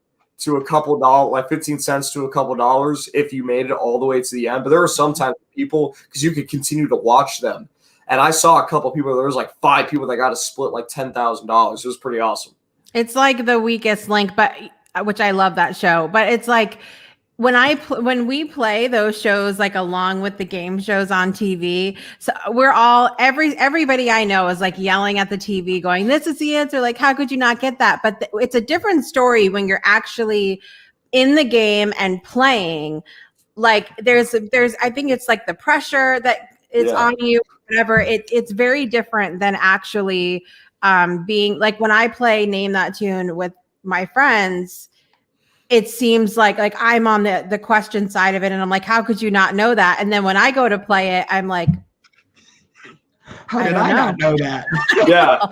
to a couple dollars, like 15 cents to a couple dollars if you made it all the way to the end. But there were sometimes people, because you could continue to watch them. And I saw a couple people, there was like 5 people that got to split like $10,000. It was pretty awesome. It's like The Weakest Link, but which I love that show. But it's like when we play those shows like along with the game shows on TV, so everybody I know is like yelling at the TV going, this is the answer, like how could you not get that? But it's a different story when you're actually in the game and playing. Like there's I think it's like the pressure that is on you, whatever. It's very different than actually being like when I play Name That Tune with my friends. It seems like I'm on the question side of it, and I'm like, how could you not know that? And then when I go to play it, I'm like, how did I not know that? Yeah.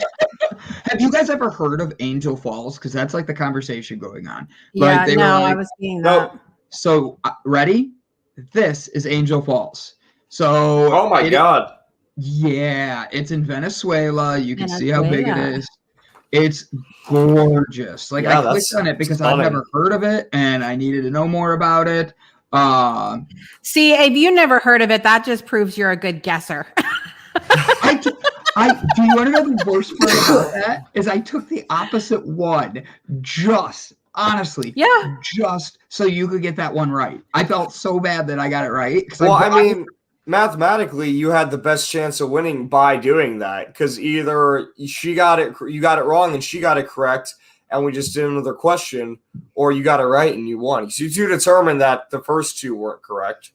Have you guys ever heard of Angel Falls? Because that's like the conversation going on. Yeah, like, I was seeing that. So ready? This is Angel Falls. So oh my God. Yeah, it's in Venezuela. You can see how big it is. It's gorgeous. Like I clicked on it because I've never heard of it and I needed to know more about it. See, if you never heard of it, that just proves you're a good guesser. Do you want to know the worst part about that? Is I took the opposite one just so you could get that one right. I felt so bad that I got it right. Well, I mean, mathematically, you had the best chance of winning by doing that because either you got it wrong and she got it correct, and we just did another question, or you got it right and you won. So you determined that the first two weren't correct.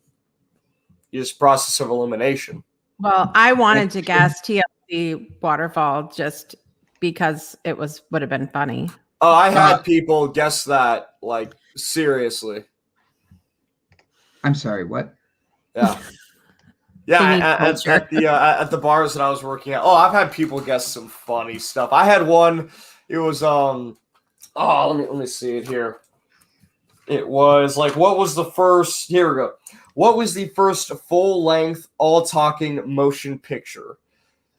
Just process of elimination. Well, I wanted to guess TLC Waterfall just because it would have been funny. Oh, I had people guess that, like, seriously. I'm sorry, what? Yeah. Yeah, at the bars that I was working at. Oh, I've had people guess some funny stuff. I had one. It was let me see it here. It was like, what was the first? Here we go. What was the first full-length, all-talking motion picture?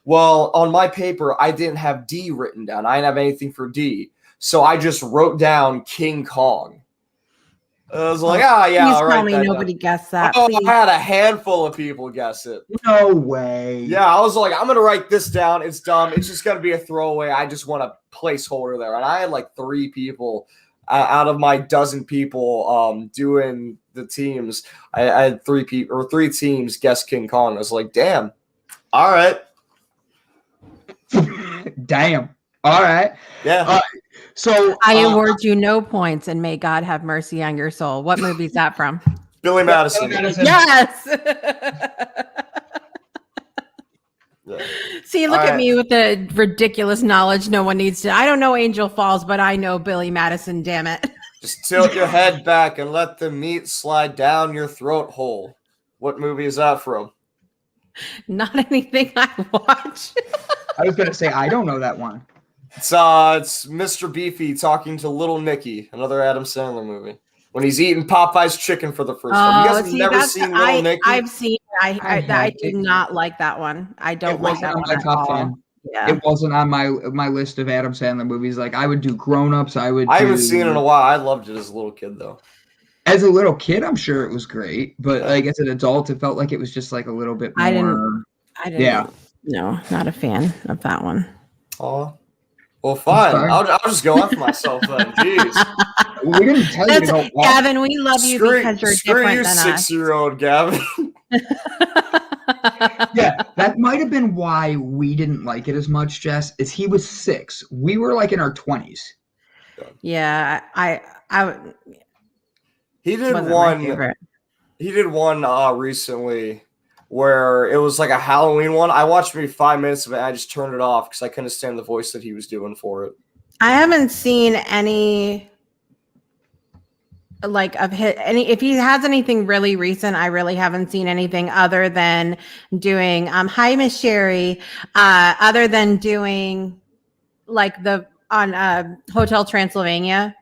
Well, on my paper, I didn't have D written down. I didn't have anything for D, so I just wrote down King Kong. I was like, yeah, please all right. Tell me nobody guessed that. Oh, please. I had a handful of people guess it. No way. Yeah, I was like, I'm gonna write this down. It's dumb. It's just gonna be a throwaway. I just want a placeholder there, and I had like 3 people out of my dozen people doing the teams. I had 3 people or 3 teams guess King Kong. I was like, damn. All right. Damn. All right. Yeah. So I award you no points, and may God have mercy on your soul. What movie is that from? Billy Madison. Yes. Yeah. See, look at me with the ridiculous knowledge no one needs to. I don't know Angel Falls, but I know Billy Madison, damn it. Just tilt your head back and let the meat slide down your throat hole. What movie is that from? Not anything I watch. I was going to say, I don't know that one. It's Mr. Beefy talking to Little Nicky, another Adam Sandler movie. When he's eating Popeye's chicken for the first time. You guys have never seen Little Nicky? I've seen. I do not like that one. I don't like that one at all. Yeah. It wasn't on my list of Adam Sandler movies. Like I would do Grown Ups. I haven't seen it in a while. I loved it as a little kid, though. As a little kid, I'm sure it was great, but like as an adult, it felt like it was just like a little bit more. I didn't. Yeah. No, not a fan of that one. Oh. Well, fine. I'll just go after myself then. Jeez. We didn't tell you to go walk. Gavin, we love you because you're different than us. Screw you, 6-year-old Gavin. Yeah, that might have been why we didn't like it as much, Jess, is he was 6. We were like in our 20s. Yeah, He did one. He did one recently where it was like a Halloween one. I watched maybe 5 minutes of it. And I just turned it off because I couldn't stand the voice that he was doing for it. I haven't seen any like of his if he has anything really recent. I really haven't seen anything other than doing hi Miss Sherry, other than doing like the on Hotel Transylvania.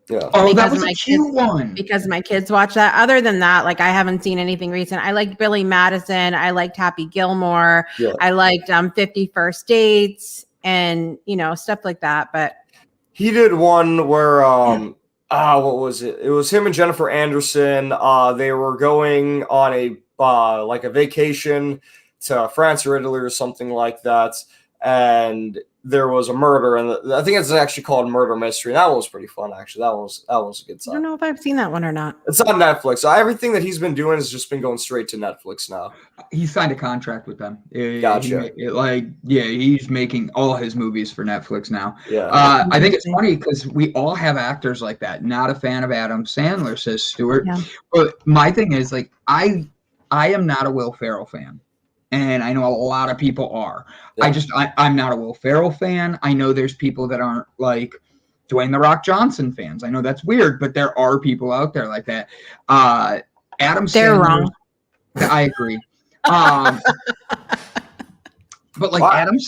Yeah. Oh, that was a cute one. Because my kids watch that. Other than that, like I haven't seen anything recent. I liked Billy Madison. I liked Happy Gilmore. Yeah. I liked 50 First Dates and stuff like that. But he did one where what was it? It was him and Jennifer Anderson. They were going on a like a vacation to France or Italy or something like that. and there was a murder, and I think it's actually called Murder Mystery. That one was pretty fun, actually. That was a good I time. don't know if I've seen that one or not. It's on Netflix. So everything that he's been doing has just been going straight to Netflix now. He signed a contract with them. Gotcha. He's making all his movies for Netflix now. Yeah. I think it's funny because we all have actors like that. Not a fan of Adam Sandler, says Stuart. Yeah. But my thing is, like, I am not a Will Ferrell fan. And I know a lot of people are. Yeah. I'm not a Will Ferrell fan. I know there's people that aren't like Dwayne "The Rock" Johnson fans. I know that's weird, but there are people out there like that. Adam They're Sandler, wrong. I agree. But like Wow. Adam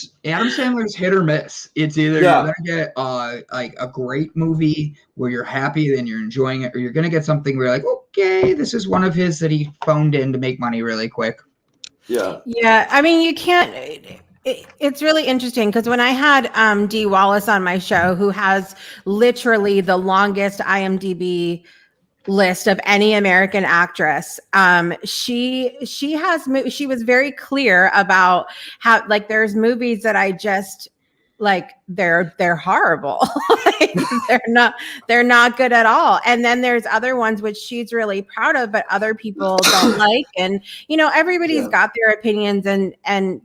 Sandler's hit or miss. It's either you're gonna get like a great movie where you're happy and you're enjoying it, or you're gonna get something where you're like, okay, this is one of his that he phoned in to make money really quick. Yeah. Yeah, I mean, you can't. It's really interesting because when I had Dee Wallace on my show, who has literally the longest IMDb list of any American actress, she was very clear about how, like, there's movies that I just like, they're horrible. Like, they're not good at all. And then there's other ones which she's really proud of, but other people don't like. And everybody's got their opinions and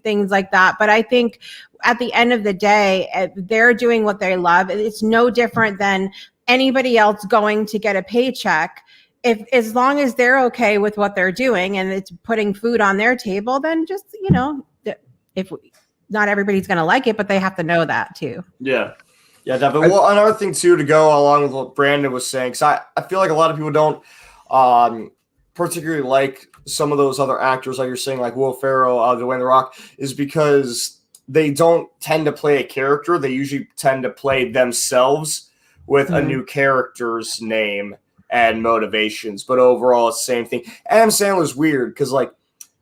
things like that. But I think at the end of the day, they're doing what they love. It's no different than anybody else going to get a paycheck. As long as they're okay with what they're doing and it's putting food on their table, then just, not everybody's going to like it, but they have to know that too. Yeah. Yeah, definitely. Well, another thing too, to go along with what Brandon was saying, because I feel like a lot of people don't particularly like some of those other actors, like you're saying, like Will Ferrell, Dwayne "The Rock," is because they don't tend to play a character. They usually tend to play themselves with a new character's name and motivations. But overall, it's the same thing. Adam Sandler's weird because, like,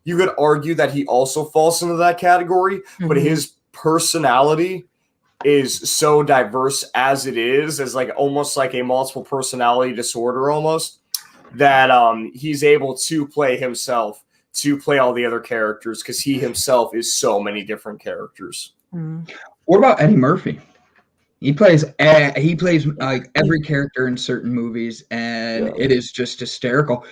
you could argue that he also falls into that category, but his personality is so diverse as it is, as like almost like a multiple personality disorder almost, that he's able to play himself, to play all the other characters, because he himself is so many different characters. What about Eddie Murphy? He plays like every character in certain movies, and it is just hysterical.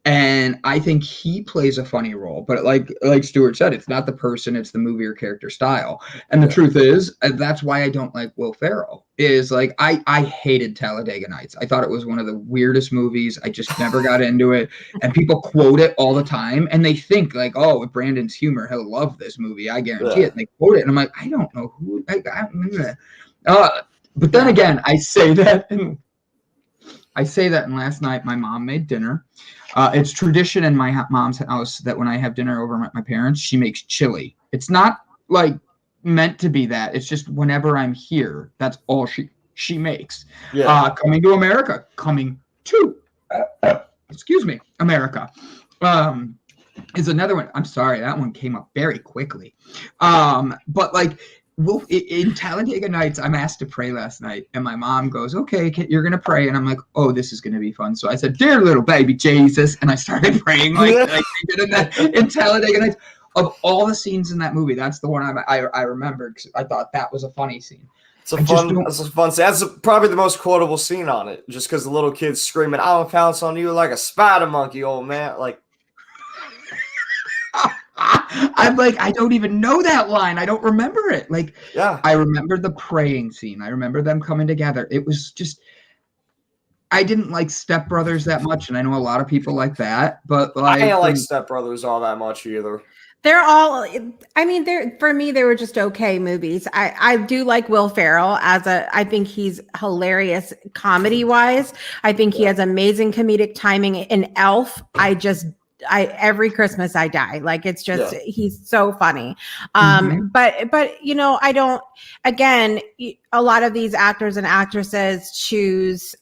And I think he plays a funny role, but like Stuart said, it's not the person, it's the movie or character style. And the truth is, that's why I don't like Will Ferrell. Is like I hated Talladega Nights. I thought it was one of the weirdest movies. I just never got into it. And people quote it all the time, and they think like, oh, with Brandon's humor, he'll love this movie. I guarantee it. And they quote it, and I'm like, I don't know who. But then again, I say that, and last night my mom made dinner. It's tradition in my mom's house that when I have dinner over at my parents, she makes chili. It's not like meant to be that. It's just whenever I'm here, that's all she makes. Coming to America, America is another one. I'm sorry, that one came up very quickly. But like, in Talladega Nights, I'm asked to pray last night, and my mom goes, okay, you're going to pray. And I'm like, oh, this is going to be fun. So I said, dear little baby Jesus. And I started praying like they did in Talladega Nights. Of all the scenes in that movie, that's the one I remembered because I thought that was a funny scene. It's a fun scene. That's probably the most quotable scene on it, just because the little kid's screaming, I'm going to pounce on you like a spider monkey, old man. Like, I'm like, I don't even know that line. I don't remember it. Like, I remember the praying scene. I remember them coming together. It was just, I didn't like Step Brothers that much, and I know a lot of people like that, but like, I didn't like Step Brothers all that much either. They're all, I mean, for me, they were just okay movies. I do like Will Ferrell I think he's hilarious comedy wise. I think he has amazing comedic timing. In Elf, every Christmas I die. Like, it's just, he's so funny. But I don't, again, a lot of these actors and actresses choose,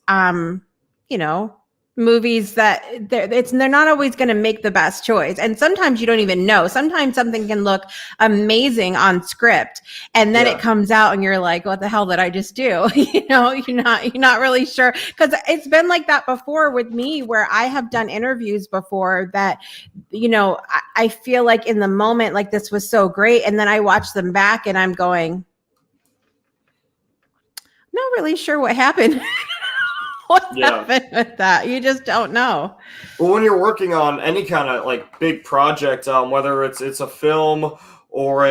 movies that they're not always going to make the best choice. And sometimes you don't even know. Sometimes something can look amazing on script, and then it comes out and you're like, what the hell did I just do? You're not really sure. Because it's been like that before with me, where I have done interviews before that I feel like in the moment, like this was so great. And then I watch them back and I'm going, not really sure what happened. What happened with that? You just don't know. Well, when you're working on any kind of like big project, whether it's a film or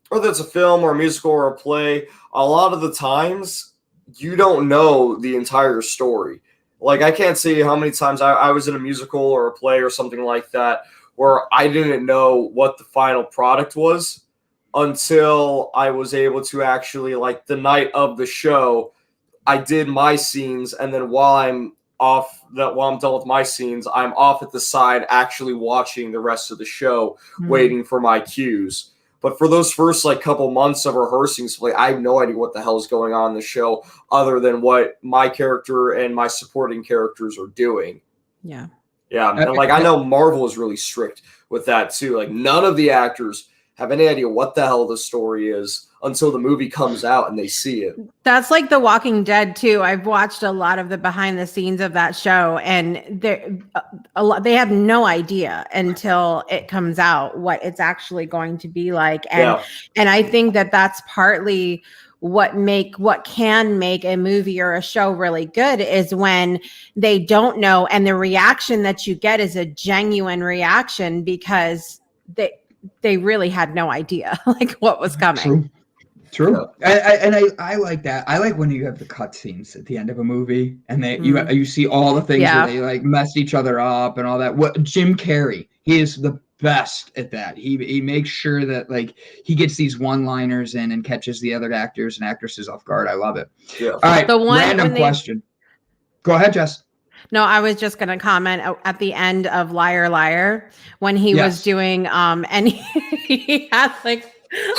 whether it's a film or a musical or a play, a lot of the times you don't know the entire story. Like I can't say how many times I was in a musical or a play or something like that where I didn't know what the final product was until I was able to actually, like, the night of the show, I did my scenes, and then while I'm done with my scenes, I'm off at the side actually watching the rest of the show, waiting for my cues. But for those first like couple months of rehearsing, so, like, I have no idea what the hell is going on in the show other than what my character and my supporting characters are doing. Yeah. Yeah. And like I know Marvel is really strict with that too. Like none of the actors have any idea what the hell the story is until the movie comes out and they see it. That's like The Walking Dead too. I've watched a lot of the behind the scenes of that show, and they have no idea until it comes out what it's actually going to be like. And I think that that's partly what can make a movie or a show really good is when they don't know, and the reaction that you get is a genuine reaction because they really had no idea like what was coming. True. I like that. I like when you have the cut scenes at the end of a movie and you see all the things where they like mess each other up and all that. What Jim Carrey, he is the best at that. He makes sure that like he gets these one-liners in and catches the other actors and actresses off guard. I love it. Yeah. All right. Random question. Go ahead, Jess. No, I was just going to comment at the end of Liar Liar when he was doing and he had like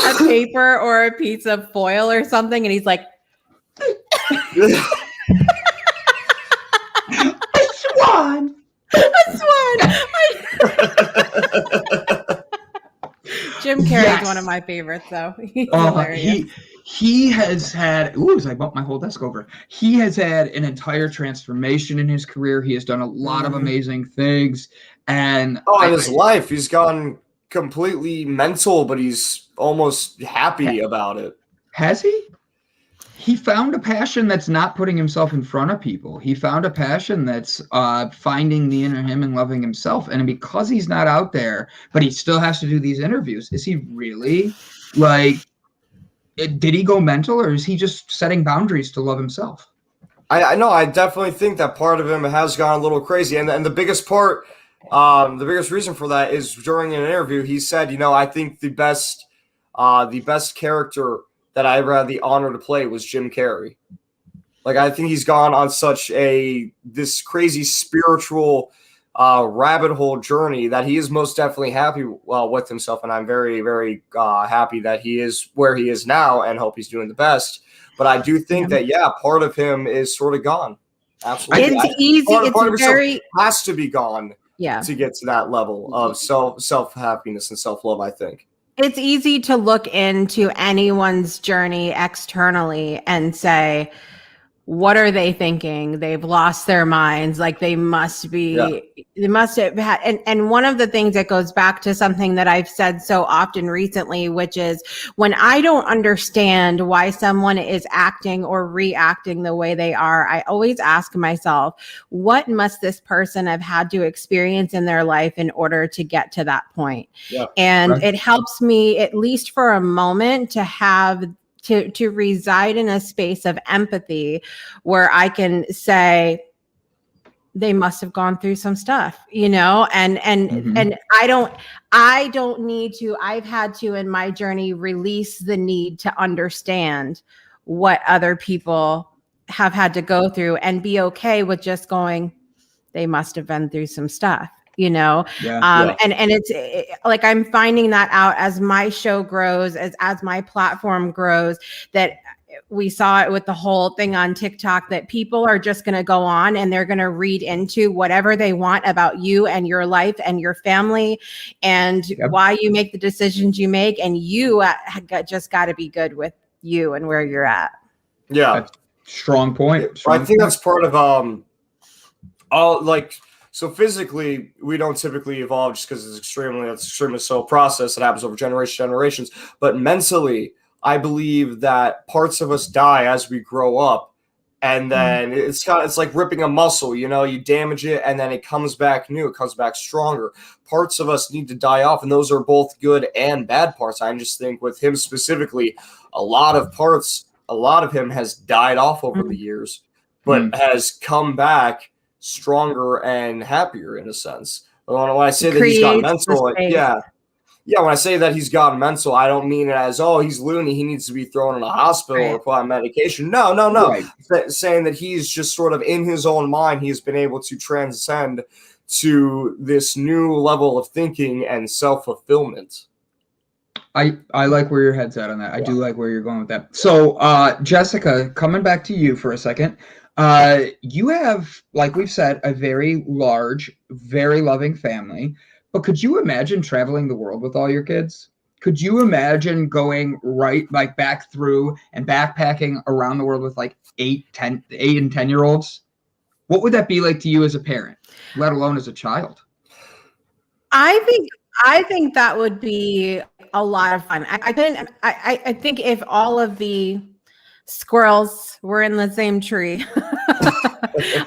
a paper or a piece of foil or something, and he's like, a swan. Jim Carrey is one of my favorites, though. He's hilarious. He has had, as I bumped my whole desk over. He has had an entire transformation in his career. He has done a lot of amazing things. And in his life, he's gone completely mental, but he's almost happy about it. Has he? He found a passion that's not putting himself in front of people. He found a passion that's finding the inner him and loving himself. And because he's not out there, but he still has to do these interviews, is he really like, did he go mental, or is he just setting boundaries to love himself? I know. I definitely think that part of him has gone a little crazy. And the biggest part, the biggest reason for that is during an interview, he said, I think the best character that I ever had the honor to play was Jim Carrey. Like, I think he's gone on such this crazy spiritual rabbit hole journey that he is most definitely happy with himself. And I'm very, very happy that he is where he is now and hope he's doing the best. But I do think that, part of him is sort of gone. Absolutely. It's easy. Part it's very has to be gone to get to that level of self-happiness and self-love, I think. It's easy to look into anyone's journey externally and say, what are they thinking? They've lost their minds. Like they must have had. And one of the things that goes back to something that I've said so often recently, which is when I don't understand why someone is acting or reacting the way they are, I always ask myself, what must this person have had to experience in their life in order to get to that point? Yeah, and it helps me, at least for a moment, to have to reside in a space of empathy where I can say they must have gone through some stuff, and I don't need to. I've had to in my journey release the need to understand what other people have had to go through and be okay with just going, they must have been through some stuff. And it's like I'm finding that out as my show grows, as my platform grows, that we saw it with the whole thing on TikTok, that people are just going to go on and they're going to read into whatever they want about you and your life and your family and why you make the decisions you make. And you just got to be good with you and where you're at. Yeah. Strong point. I think that's part of So physically, we don't typically evolve just because it's extremely slow process that happens over generations. But mentally, I believe that parts of us die as we grow up, and then it's like ripping a muscle. You damage it, and then it comes back new. It comes back stronger. Parts of us need to die off, and those are both good and bad parts. I just think with him specifically, a lot of him has died off over the years, but has come back stronger and happier in a sense. When I say that he's got mental, when I say that he's got mental, I don't mean it as, oh, he's loony, he needs to be thrown in a hospital or put on medication. No. Right. Saying that he's just sort of in his own mind, he's been able to transcend to this new level of thinking and self-fulfillment. I like where your head's at on that. I do like where you're going with that. So, Jessica, coming back to you for a second. You have, like we've said, a very large, very loving family. But could you imagine traveling the world with all your kids? Could you imagine going back through and backpacking around the world with like 8 and 10-year-olds? What would that be like to you as a parent, let alone as a child? I think that would be a lot of fun. I think if all of the squirrels were in the same tree,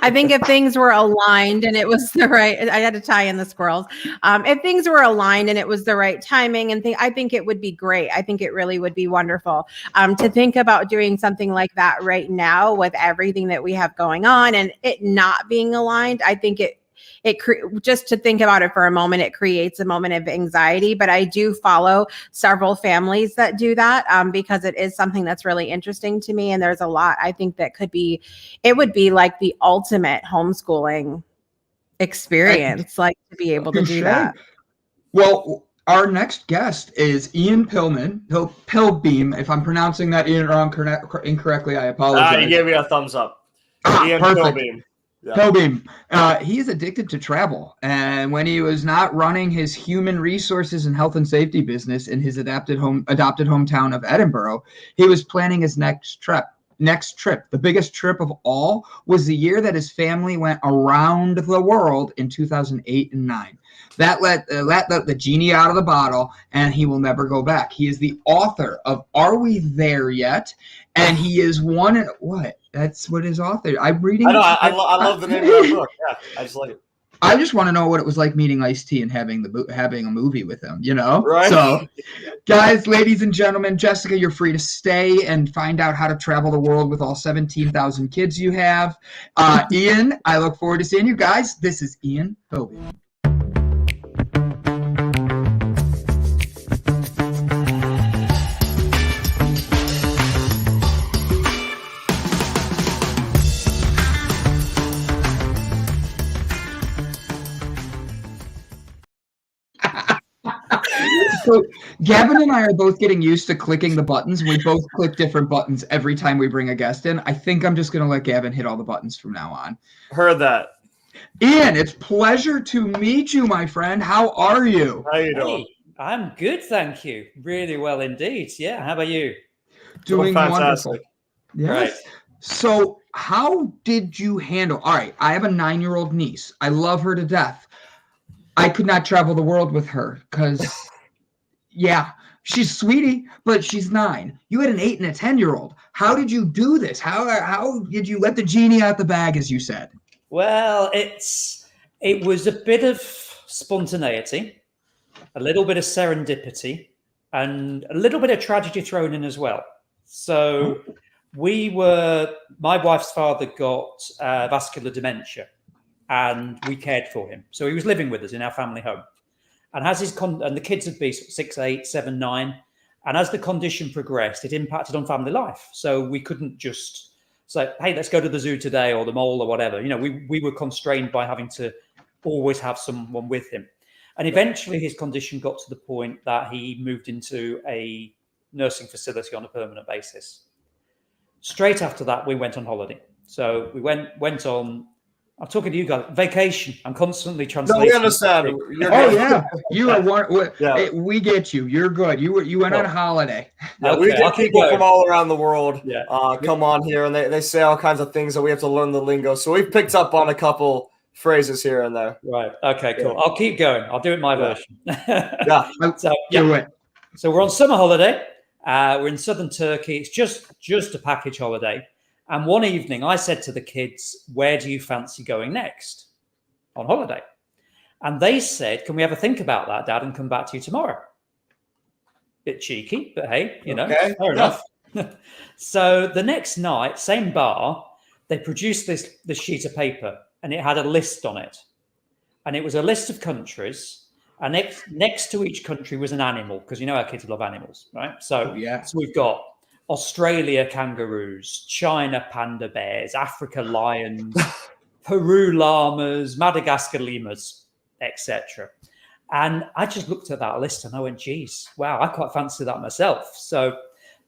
I think if things were aligned and it was the right, I had to tie in the squirrels. If things were aligned and it was the right timing I think it would be great. I think it really would be wonderful to think about doing something like that right now with everything that we have going on and it not being aligned. I think just to think about it for a moment, it creates a moment of anxiety. But I do follow several families that do that because it is something that's really interesting to me. And there's a lot I think that it would be like the ultimate homeschooling experience, like to be able to do that. Well, our next guest is Ian Pilbeam. If I'm pronouncing that incorrectly, I apologize. You gave me a thumbs up. Ian Perfect. Pilbeam. Yeah. Pilbeam. He is addicted to travel. And when he was not running his human resources and health and safety business in his adopted hometown of Edinburgh, he was planning his next trip. The biggest trip of all was the year that his family went around the world in 2008 and 9. That let the genie out of the bottle, and he will never go back. He is the author of Are We There Yet? And he is what? That's what his author. I'm reading. I know. I love the name of that book. Yeah, I just like it. I just want to know what it was like meeting Ice-T and having a movie with him. Right? So, guys, ladies and gentlemen, Jessica, you're free to stay and find out how to travel the world with all 17,000 kids you have. Ian, I look forward to seeing you guys. This is Ian Pilbeam. So Gavin and I are both getting used to clicking the buttons. We both click different buttons every time we bring a guest in. I think I'm just going to let Gavin hit all the buttons from now on. Heard that. Ian, it's pleasure to meet you, my friend. How are you? How you doing? Hey, I'm good, thank you. Really well indeed. Yeah, how about you? Doing wonderful. Yes. Right. So how did you handle? All right, I have a 9-year-old niece. I love her to death. I could not travel the world with her because... Yeah, she's sweetie, but she's 9. You had an 8 and a 10-year-old. How did you do this? How did you let the genie out the bag, as you said? Well, it was a bit of spontaneity, a little bit of serendipity, and a little bit of tragedy thrown in as well. So my wife's father got vascular dementia, and we cared for him. So he was living with us in our family home. And as and the kids would be 6, 8, 7, 9. And as the condition progressed, it impacted on family life. So we couldn't just say, hey, let's go to the zoo today or the mall or whatever. We were constrained by having to always have someone with him. And eventually his condition got to the point that he moved into a nursing facility on a permanent basis. Straight after that, we went on holiday. So we went on... I'm talking to you guys. Vacation. I'm constantly translating. No, we understand. Yeah, you are one. Yeah. We get you. You're good. You went on holiday. Yeah, we get people from all around the world. Yeah. Come on here, and they say all kinds of things that we have to learn the lingo. So we've picked up on a couple phrases here and there. Right. Okay, cool. I'll keep going. I'll do it my version. Yeah. Do it. So we're on summer holiday. We're in southern Turkey. It's just a package holiday. And one evening I said to the kids, where do you fancy going next on holiday? And they said, can we have a think about that, Dad, and come back to you tomorrow? Bit cheeky, but hey, fair enough. So the next night, same bar, they produced this sheet of paper and it had a list on it. And it was a list of countries. And next to each country was an animal, because you know our kids love animals, right? So, so we've got Australia kangaroos, China panda bears, Africa lions, Peru llamas, Madagascar lemurs, etc. And I just looked at that list and I went, geez, wow, I quite fancy that myself. So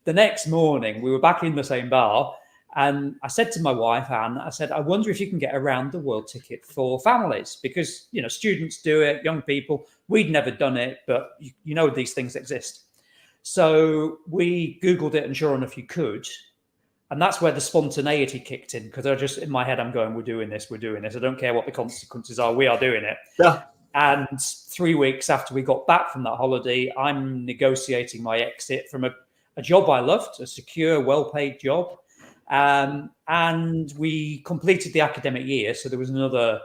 the next morning we were back in the same bar and I said to my wife, Anne, I said, I wonder if you can get a round the world ticket for families, because, students do it, young people, we'd never done it, but these things exist. So we Googled it and sure enough, you could. And that's where the spontaneity kicked in, because I just, in my head, I'm going, we're doing this. I don't care what the consequences are. We are doing it. Yeah. And 3 weeks after we got back from that holiday, I'm negotiating my exit from a job I loved, a secure, well-paid job. And we completed the academic year. So there was another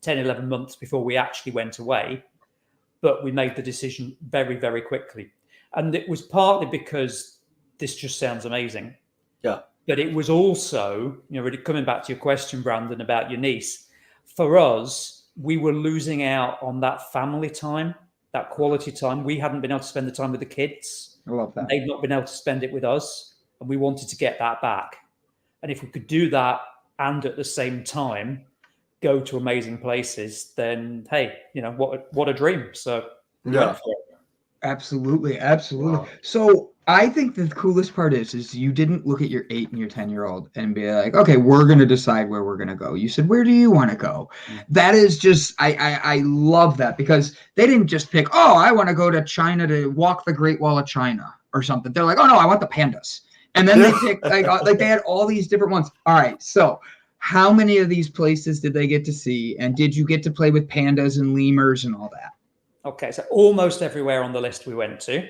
10, 11 months before we actually went away. But we made the decision very, very quickly. And it was partly because this just sounds amazing. Yeah. But it was also, really coming back to your question, Brandon, about your niece. For us, we were losing out on that family time, that quality time. We hadn't been able to spend the time with the kids. I love that. They'd not been able to spend it with us. And we wanted to get that back. And if we could do that and at the same time go to amazing places, then, hey, what a dream. So we went for it. Absolutely. Wow. So I think the coolest part is you didn't look at your 8 and your 10-year-old and be like, okay, we're going to decide where we're going to go. You said, where do you want to go? That is just, I love that, because they didn't just pick, oh, I want to go to China to walk the Great Wall of China or something. They're like, oh no, I want the pandas. And then they picked like they had all these different ones. All right. So how many of these places did they get to see? And did you get to play with pandas and lemurs and all that? Okay, so almost everywhere on the list we went to.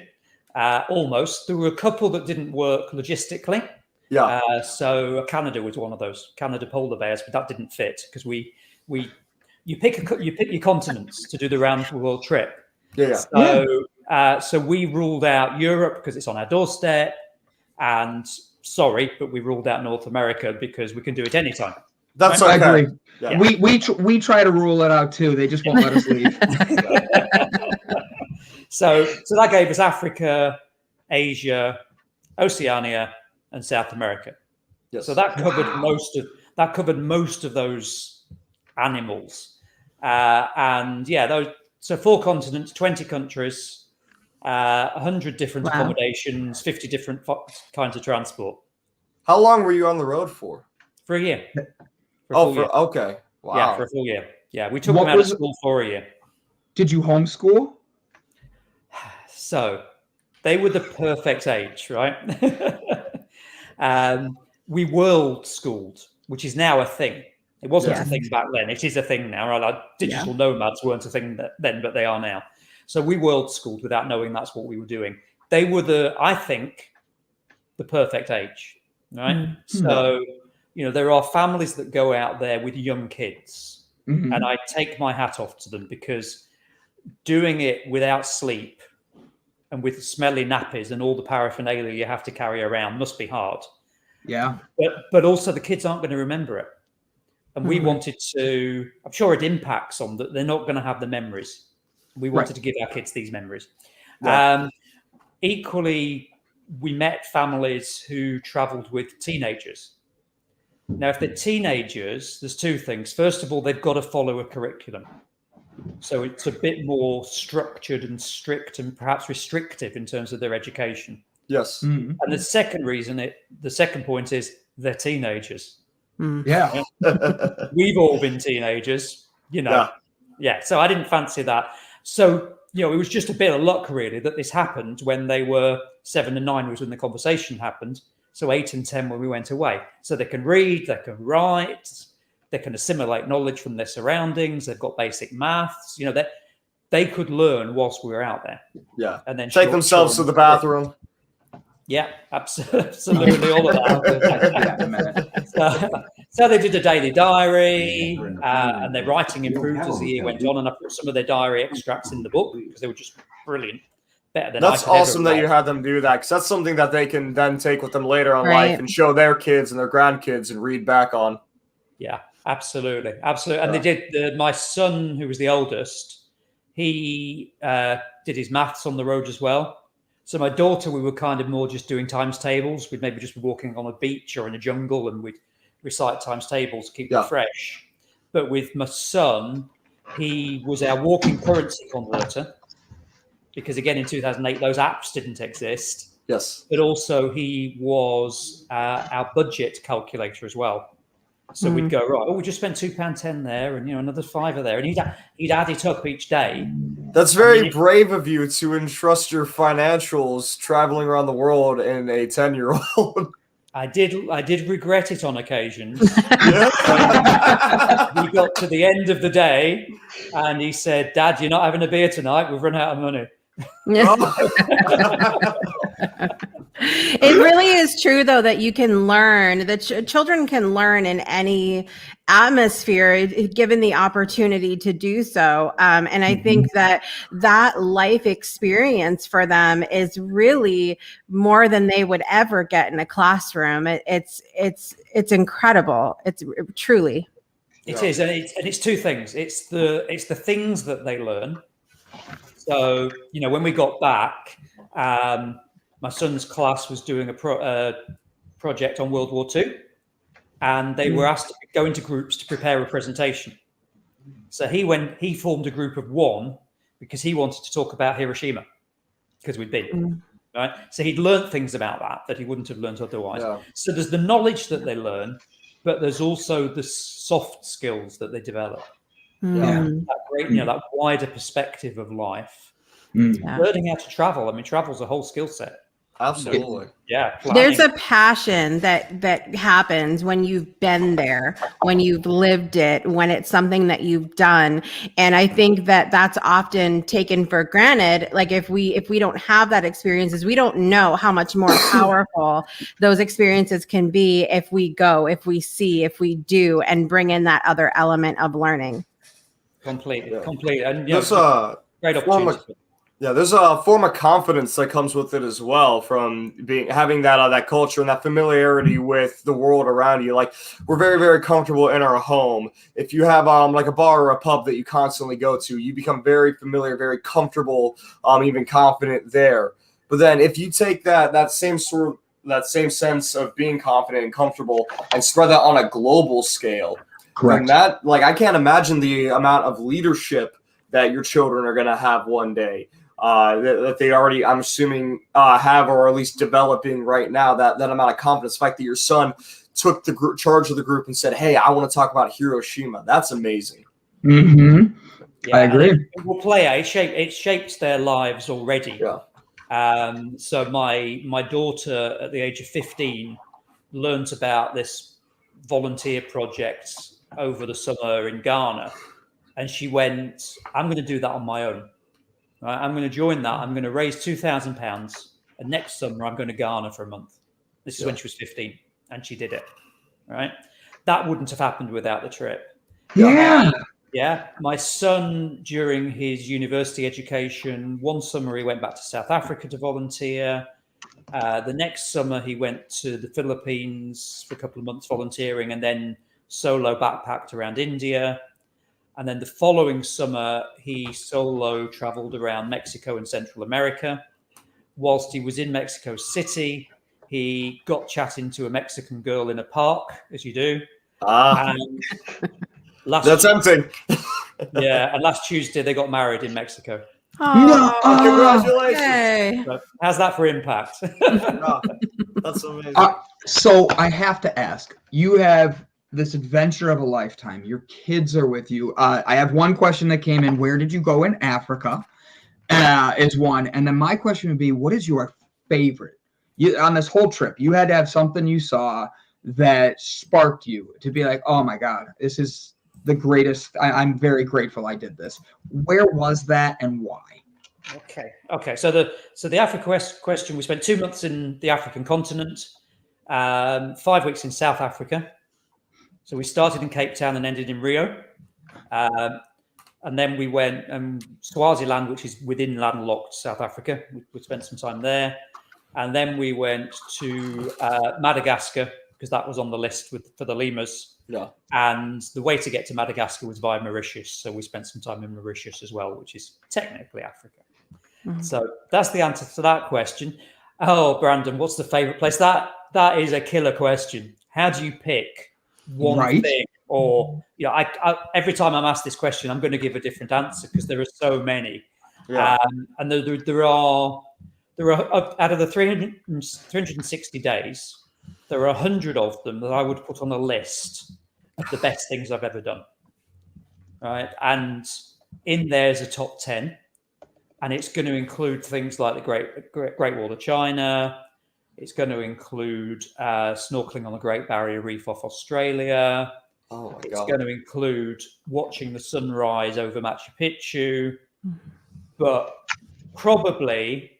Almost. There were a couple that didn't work logistically. Yeah. So Canada was one of those. Canada polar bears, but that didn't fit because you pick your continents to do the round the world trip. Yeah. So we ruled out Europe because it's on our doorstep, and sorry, but we ruled out North America because we can do it anytime. That's right? okay. I agree. Yeah. We try to rule it out too. They just won't let us leave. So that gave us Africa, Asia, Oceania, and South America. Yes. So that covered most of those animals. So 4 continents, 20 countries, 100 different accommodations, 50 different kinds of transport. How long were you on the road for? For a year. Okay. Wow. Yeah, for a full year. Yeah, we took them out of school for a year. Did you homeschool? So they were the perfect age, right? We world schooled, which is now a thing. It wasn't a thing back then. It is a thing now. Right? Digital nomads weren't a thing then, but they are now. So we world schooled without knowing that's what we were doing. They were I think, the perfect age, right? Mm-hmm. So, there are families that go out there with young kids, and I take my hat off to them, because doing it without sleep and with smelly nappies and all the paraphernalia you have to carry around must be hard. Yeah. But also the kids aren't going to remember it. And we wanted to, I'm sure it impacts on that. They're not going to have the memories. We wanted to give our kids these memories. Yeah. Equally, we met families who traveled with teenagers. Now, if they're teenagers, there's 2 things. First of all, they've got to follow a curriculum. So it's a bit more structured and strict and perhaps restrictive in terms of their education. Yes. Mm-hmm. And the second point is they're teenagers. Yeah. We've all been teenagers, Yeah. So I didn't fancy that. So, it was just a bit of luck, really, that this happened when they were 7 and 9 was when the conversation happened. So 8 and 10 when we went away. So they can read, they can write, They can assimilate knowledge from their surroundings. They've got basic maths. You know, that they could learn whilst we were out there. Yeah. And then Take themselves to the bathroom. Yeah, absolutely, all of that. So they did a daily diary, and their writing improved as the year went on. And I put some of their diary extracts in the book because they were just brilliant. Better than that's awesome that you had them do that, because that's something that they can then take with them later in life and show their kids and their grandkids and read back on. Yeah, absolutely. And they did. My son, who was the oldest, he did his maths on the road as well. So my daughter, we were kind of more just doing times tables. We'd maybe just be walking on a beach or in a jungle, and we'd recite times tables to keep it fresh. But with my son, he was our walking currency converter, because again, in 2008, those apps didn't exist. Yes. But also he was our budget calculator as well. So we'd go, right, we just spent £2.10 there, and another £5 there, and he'd add it up each day. That's very brave of you to entrust your financials traveling around the world in a 10-year-old. I did regret it on occasions. He got to the end of the day, and he said, "Dad, you're not having a beer tonight. We've run out of money." It really is true, though, that you can learn, that children can learn in any atmosphere given the opportunity to do so. And I think that life experience for them is really more than they would ever get in a classroom. It's incredible. It's truly. It is, and it's two things. It's the things that they learn. So, when we got back, my son's class was doing a project on World War II, and they were asked to go into groups to prepare a presentation. So he formed a group of one because he wanted to talk about Hiroshima, because we'd been, right? So he'd learned things about that he wouldn't have learned otherwise. Yeah. So there's the knowledge that they learn, but there's also the soft skills that they develop. That great, that wider perspective of life. Learning how to travel. I mean, travel's a whole skill set. Absolutely. Yeah. There's a passion that happens when you've been there, when you've lived it, when it's something that you've done. And I think that that's often taken for granted. Like if we don't have that experiences, we don't know how much more powerful those experiences can be if we go, if we see, if we do, and bring in that other element of learning. Completely. And there's great opportunity. There's a form of confidence that comes with it as well, from having that culture and that familiarity with the world around you. Like, we're very, very comfortable in our home. If you have like a bar or a pub that you constantly go to, you become very familiar, very comfortable, even confident there. But then if you take that same sense of being confident and comfortable and spread that on a global scale, correct? Then I can't imagine the amount of leadership that your children are going to have one day. That they already, I'm assuming, have, or at least developing right now, that amount of confidence. The fact that your son took the charge of the group and said, "Hey, I want to talk about Hiroshima." That's amazing. Mm-hmm. Yeah, I agree. It will play out. It shapes their lives already. Yeah. So my daughter, at the age of 15, learned about this volunteer project over the summer in Ghana, and she went, "I'm going to do that on my own. Right, I'm going to join that. I'm going to raise £2,000, and next summer I'm going to Ghana for a month." This is when she was 15, and she did it. Right, that wouldn't have happened without the trip. Yeah. My son, during his university education, one summer he went back to South Africa to volunteer. The next summer he went to the Philippines for a couple of months volunteering, and then solo backpacked around India. And then the following summer, he solo traveled around Mexico and Central America. Whilst he was in Mexico City, he got chatting to a Mexican girl in a park, as you do. That's tempting. And last Tuesday they got married in Mexico. Congratulations. Yay. So how's that for impact? That's amazing. So I have to ask, you have this adventure of a lifetime. Your kids are with you. I have one question that came in. Where did you go in Africa? Is one. And then my question would be, what is your favorite? On this whole trip, you had to have something you saw that sparked you to be like, oh my God, this is the greatest. I'm very grateful I did this. Where was that and why? Okay. So the Africa question, we spent 2 months in the African continent, 5 weeks in South Africa. So we started in Cape Town and ended in Rio. And then we went Swaziland, which is within landlocked South Africa. We spent some time there. And then we went to Madagascar, because that was on the list for the lemurs. Yeah. And the way to get to Madagascar was via Mauritius. So we spent some time in Mauritius as well, which is technically Africa. Mm-hmm. So that's the answer to that question. Oh, Brandon, what's the favorite place? That is a killer question. How do you pick one thing? Or, I every time I'm asked this question, I'm going to give a different answer because there are so many. Yeah. And there are out of the 360 days, there are 100 of them that I would put on a list of the best things I've ever done. Right. And in there's a top 10. And it's going to include things like the Great Wall of China. It's going to include snorkeling on the Great Barrier Reef off Australia. Oh my God. It's going to include watching the sunrise over Machu Picchu. But probably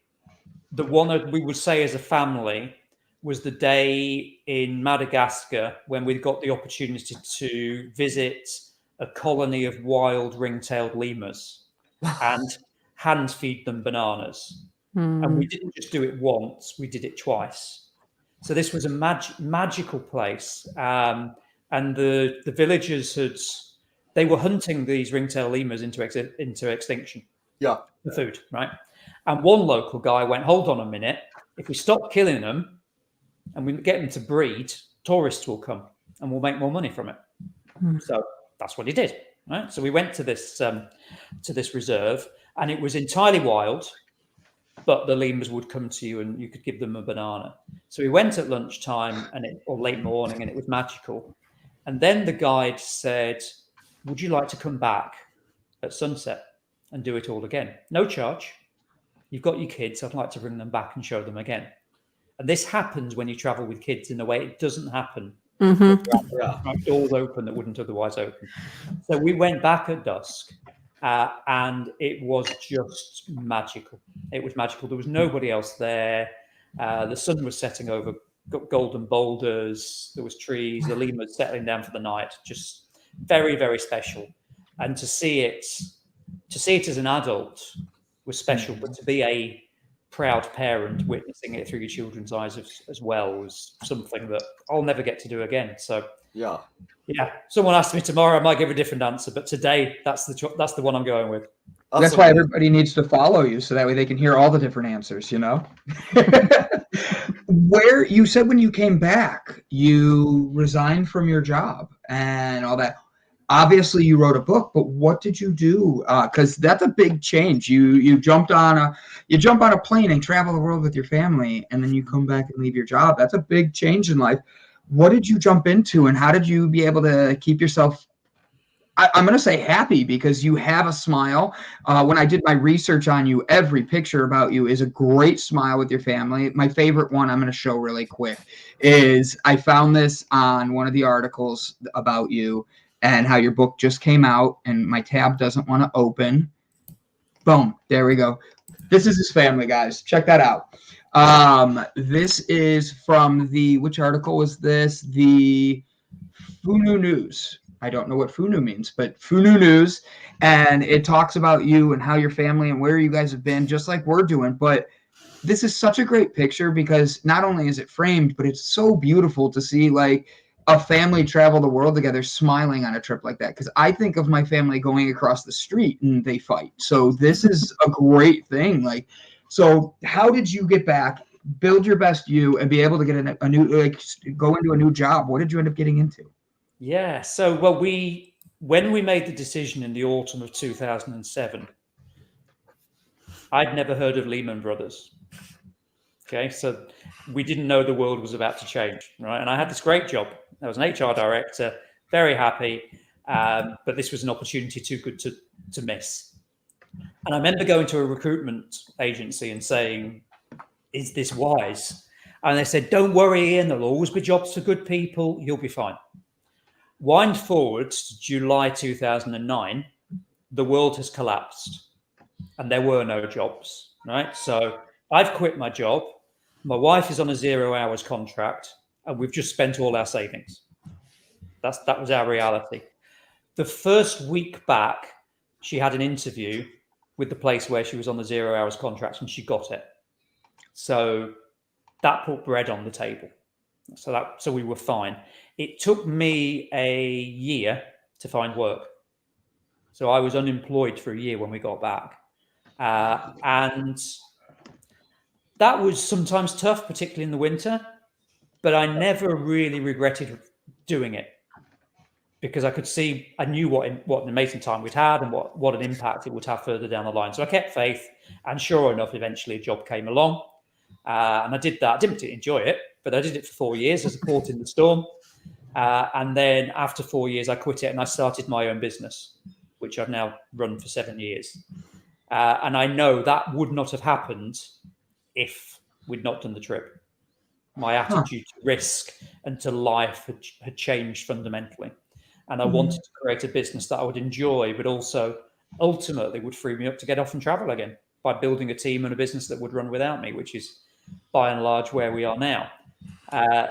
the one that we would say as a family was the day in Madagascar when we got the opportunity to visit a colony of wild ring-tailed lemurs and hand feed them bananas. And we didn't just do it once, we did it twice. So this was a magical place. And the villagers they were hunting these ring-tailed lemurs into extinction. Yeah. For food, right? And one local guy went, hold on a minute. If we stop killing them and we get them to breed, tourists will come and we'll make more money from it. So that's what he did, right? So we went to this reserve and it was entirely wild, but the lemurs would come to you and you could give them a banana. So we went at lunchtime or late morning and it was magical. And then the guide said, would you like to come back at sunset and do it all again? No charge. You've got your kids. I'd like to bring them back and show them again. And this happens when you travel with kids in a way it doesn't happen. Mm-hmm. Doors open that wouldn't otherwise open. So we went back at dusk and it was just magical. It was magical. There was nobody else there. The sun was setting over golden boulders. There was trees. The lemurs settling down for the night. Just very, very special. And to see it as an adult was special, but to be a proud parent witnessing it through your children's eyes as well was something that I'll never get to do again. So yeah. Someone asked me tomorrow, I might give a different answer, but today that's the one I'm going with. That's why everybody needs to follow you, so that way they can hear all the different answers. Where you said when you came back, you resigned from your job and all that. Obviously, you wrote a book, but what did you do? Because that's a big change. You jump on a plane and travel the world with your family, and then you come back and leave your job. That's a big change in life. What did you jump into, and how did you be able to keep yourself? I'm going to say happy, because you have a smile. When I did my research on you, every picture about you is a great smile with your family. My favorite one I'm going to show really quick is I found this on one of the articles about you and how your book just came out, and my tab doesn't want to open. Boom. There we go. This is his family, guys. Check that out. This is from which article was this? The Funu News. I don't know what Funu means, but Funu News. And it talks about you and how your family and where you guys have been, just like we're doing. But this is such a great picture, because not only is it framed, but it's so beautiful to see like a family travel the world together, smiling on a trip like that. Because I think of my family going across the street and they fight. So this is a great thing. Like, so how did you get back, build your best you, and be able to get a new, go into a new job? What did you end up getting into? Yeah. So, when we made the decision in the autumn of 2007, I'd never heard of Lehman Brothers. Okay. So we didn't know the world was about to change. Right. And I had this great job. I was an HR director, very happy. But this was an opportunity too good to miss. And I remember going to a recruitment agency and saying, is this wise? And they said, don't worry, Ian, there'll always be jobs for good people. You'll be fine. Wind forward to July 2009, the world has collapsed and there were no jobs, right? So I've quit my job. My wife is on a 0 hours contract and we've just spent all our savings. That was our reality. The first week back, she had an interview with the place where she was on the 0 hours contract and she got it. So that put bread on the table. So we were fine. It took me a year to find work. So I was unemployed for a year when we got back. And that was sometimes tough, particularly in the winter, but I never really regretted doing it because I knew what an amazing time we'd had and what an impact it would have further down the line. So I kept faith, and sure enough, eventually a job came along. And I did that. I didn't particularly enjoy it, but I did it for 4 years as a port in the storm. And then after 4 years, I quit it and I started my own business, which I've now run for 7 years. And I know that would not have happened if we'd not done the trip. My attitude to risk and to life had changed fundamentally. And I wanted to create a business that I would enjoy, but also ultimately would free me up to get off and travel again by building a team and a business that would run without me, which is by and large where we are now.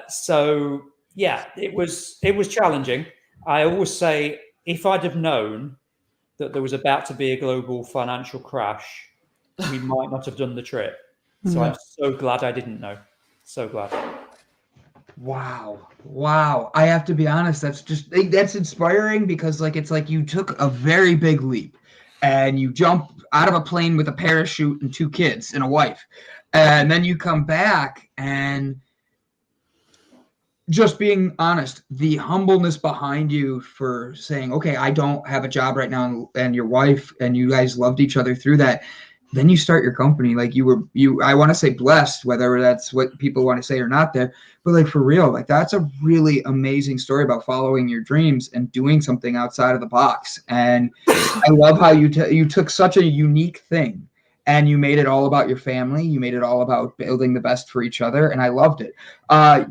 So yeah, it was challenging. I always say, if I'd have known that there was about to be a global financial crash, we might not have done the trip. So I'm so glad I didn't know. So glad. Wow. I have to be honest. That's inspiring because it's like you took a very big leap and you jump out of a plane with a parachute and 2 kids and a wife. And then you come back and just being honest, the humbleness behind you for saying, okay, I don't have a job right now, and your wife and you guys loved each other through that. Then you start your company. I want to say blessed, whether that's what people want to say or not there, but for real, that's a really amazing story about following your dreams and doing something outside of the box. And I love how you took such a unique thing and you made it all about your family. You made it all about building the best for each other. And I loved it.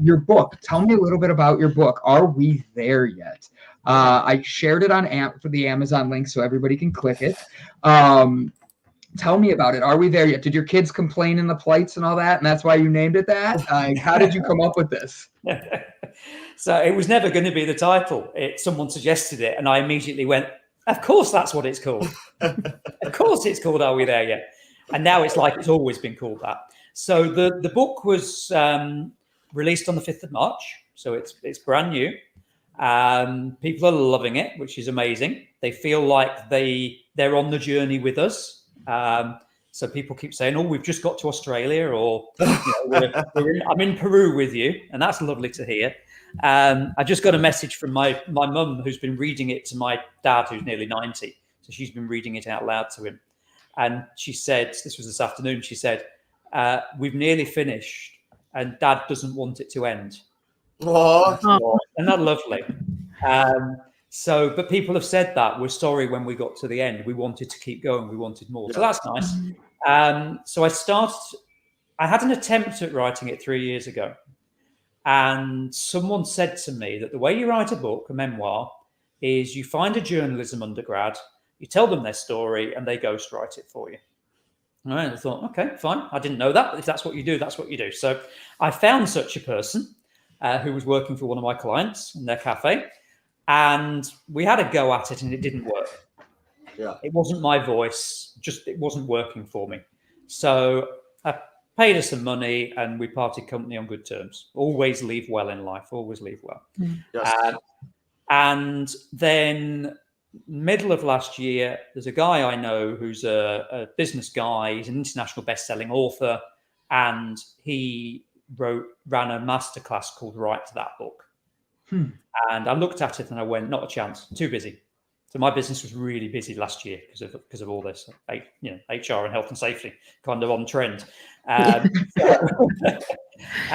Your book, tell me a little bit about your book. Are we there yet? I shared it for the Amazon link so everybody can click it. Tell me about it. Are we there yet? Did your kids complain in the plights and all that, and that's why you named it that? How did you come up with this? So it was never going to be the title. Someone suggested it, and I immediately went, of course that's what it's called. Of course it's called Are We There Yet? And now it's like it's always been called that. So the book was released on the 5th of March. So it's brand new. People are loving it, which is amazing. They feel like they're on the journey with us. So people keep saying, "Oh, we've just got to Australia," or "I'm in Peru with you," and that's lovely to hear. I just got a message from my mum, who's been reading it to my dad, who's nearly 90. So she's been reading it out loud to him, and she said, "This was this afternoon." She said, "We've nearly finished, and Dad doesn't want it to end." Oh, isn't that lovely? But people have said that we're sorry when we got to the end. We wanted to keep going. We wanted more. Yeah. So that's nice. So I had an attempt at writing it 3 years ago. And someone said to me that the way you write a book, a memoir, is you find a journalism undergrad, you tell them their story, and they ghostwrite it for you. All right, I thought, okay, fine. I didn't know that. If that's what you do, that's what you do. So I found such a person who was working for one of my clients in their cafe. And we had a go at it and it didn't work. Yeah. It wasn't my voice, it wasn't working for me. So I paid her some money and we parted company on good terms. Always leave well in life, always leave well. Yes. And then middle of last year, there's a guy I know who's a business guy. He's an international best-selling author. And he ran a masterclass called Write to That Book. And I looked at it and I went, not a chance, too busy. So my business was really busy last year because of all this, HR and health and safety kind of on trend. So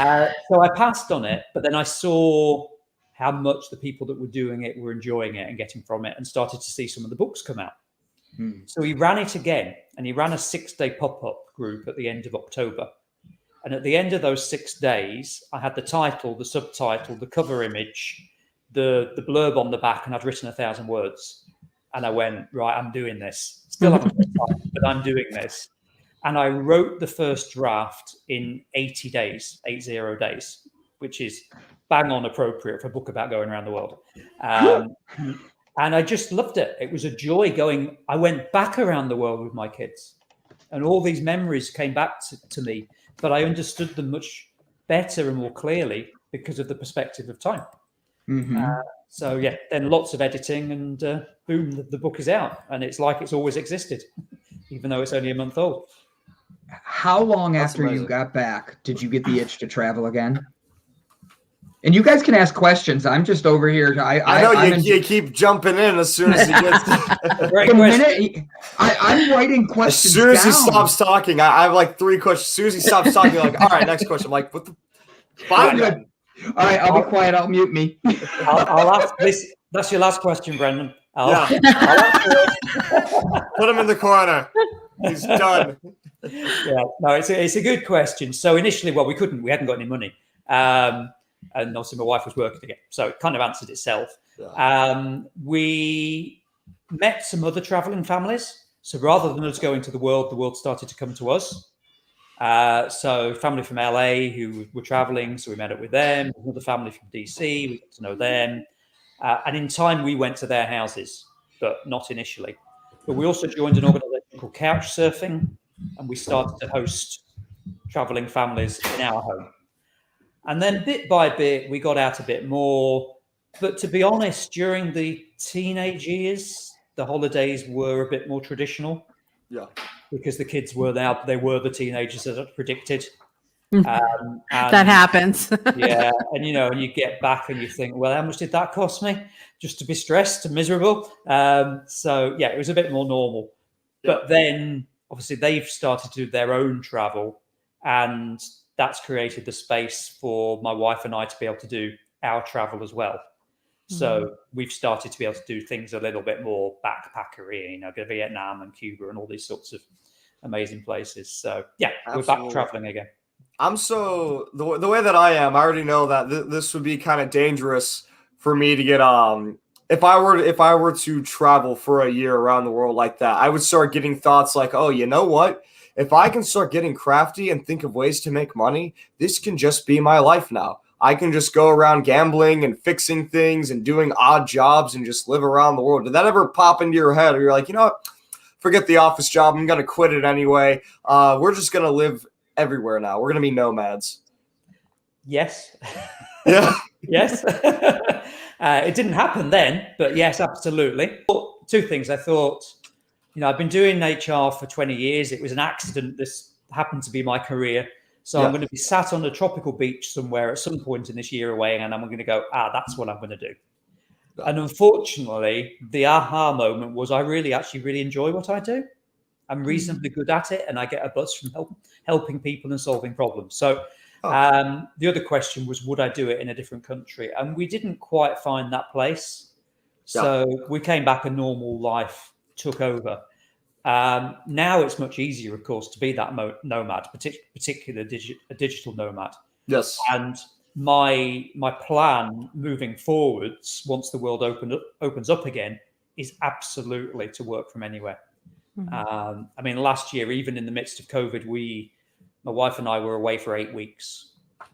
I passed on it, but then I saw how much the people that were doing it were enjoying it and getting from it, and started to see some of the books come out. So he ran it again, and he ran a 6-day pop-up group at the end of October. And at the end of those 6 days, I had the title, the subtitle, the cover image, the blurb on the back, and I'd written 1,000 words. And I went, right, I'm doing this. Still haven't got time, but I'm doing this. And I wrote the first draft in 80 days, 80 days, which is bang on appropriate for a book about going around the world. And I just loved it. It was a joy going. I went back around the world with my kids, and all these memories came back to me, but I understood them much better and more clearly because of the perspective of time. So yeah, then lots of editing, and boom, the book is out, and it's like it's always existed, even though it's only a month old. How long after you got back did you get the itch to travel again? And you guys can ask questions. I'm just over here. I know you keep jumping in as soon as he gets the minute I'm writing questions. As soon as he stops talking, I have like 3 questions. As soon as he stops talking, I'm like, all right, next question. I'm like, what the? Fine. Good. All right, I'll be quiet. I'll mute me. I'll ask this. That's your last question, Brendan. I'll put him in the corner. He's done. Yeah, no, it's a good question. So initially, well, we hadn't got any money. And obviously my wife was working again. So it kind of answered itself. Yeah. We met some other traveling families. So rather than us going to the world started to come to us. So family from LA who were traveling. So we met up with them. Another family from DC. We got to know them. And in time, we went to their houses, but not initially. But we also joined an organization called Couch Surfing. And we started to host traveling families in our home. And then bit by bit, we got out a bit more. But to be honest, during the teenage years, the holidays were a bit more traditional. Yeah. Because the kids were they were the teenagers that I predicted. That happens. Yeah. And, and you get back and you think, well, how much did that cost me? Just to be stressed and miserable. So, yeah, it was a bit more normal. Yeah. But then, obviously, they've started to do their own travel, and that's created the space for my wife and I to be able to do our travel as well. So we've started to be able to do things a little bit more backpackery, go to Vietnam and Cuba and all these sorts of amazing places. So yeah, Absolutely. We're back traveling again. I'm so the way that I am, I already know that this would be kind of dangerous for me to get if I were to travel for a year around the world like that, I would start getting thoughts like, oh, you know what? If I can start getting crafty and think of ways to make money, this can just be my life now. I can just go around gambling and fixing things and doing odd jobs and just live around the world. Did that ever pop into your head? Or you're like, you know what? Forget the office job. I'm going to quit it anyway. We're just going to live everywhere now. We're going to be nomads. Yes. Yeah. Yes. It didn't happen then, but yes, absolutely. 2 things. I thought, I've been doing HR for 20 years. It was an accident. This happened to be my career. So I'm going to be sat on a tropical beach somewhere at some point in this year away, and I'm going to go, that's what I'm going to do. Yeah. And unfortunately, the aha moment was I really enjoy what I do. I'm reasonably good at it, and I get a buzz from helping people and solving problems. So the other question was, would I do it in a different country? And we didn't quite find that place. So we came back, a normal life took over. Now it's much easier, of course, to be that nomad, particularly a digital nomad. Yes. And my plan moving forwards, once the world opens up again, is absolutely to work from anywhere. Mm-hmm. Last year, even in the midst of COVID, my wife and I were away for 8 weeks.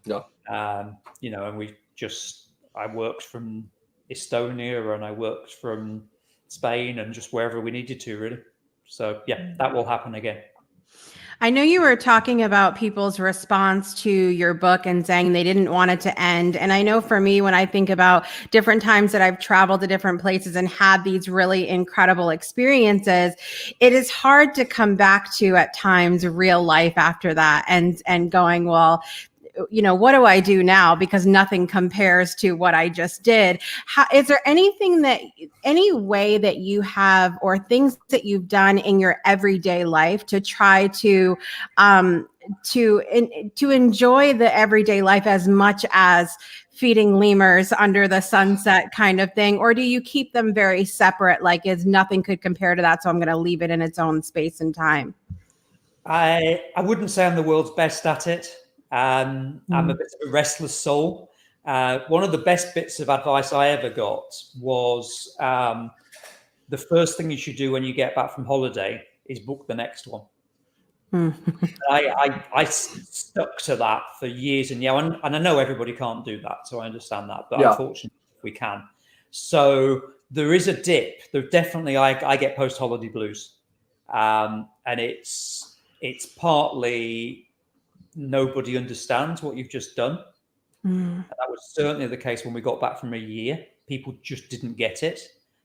Yeah. And I worked from Estonia and I worked from Spain and just wherever we needed to, really. So yeah, that will happen again. I know you were talking about people's response to your book and saying they didn't want it to end. And I know for me, when I think about different times that I've traveled to different places and had these really incredible experiences, it is hard to come back to at times real life after that and going, well, what do I do now? Because nothing compares to what I just did. Is there any way that you have, or things that you've done in your everyday life to try to enjoy the everyday life as much as feeding lemurs under the sunset kind of thing? Or do you keep them very separate, like nothing could compare to that, so I'm going to leave it in its own space and time? I wouldn't say I'm the world's best at it. I'm a bit of a restless soul. One of the best bits of advice I ever got was the first thing you should do when you get back from holiday is book the next one. I stuck to that for years and I know everybody can't do that, so I understand that, but unfortunately we can. So there is a dip. There definitely I get post-holiday blues, and it's partly nobody understands what you've just done. And that was certainly the case when we got back from a year. People just didn't get it.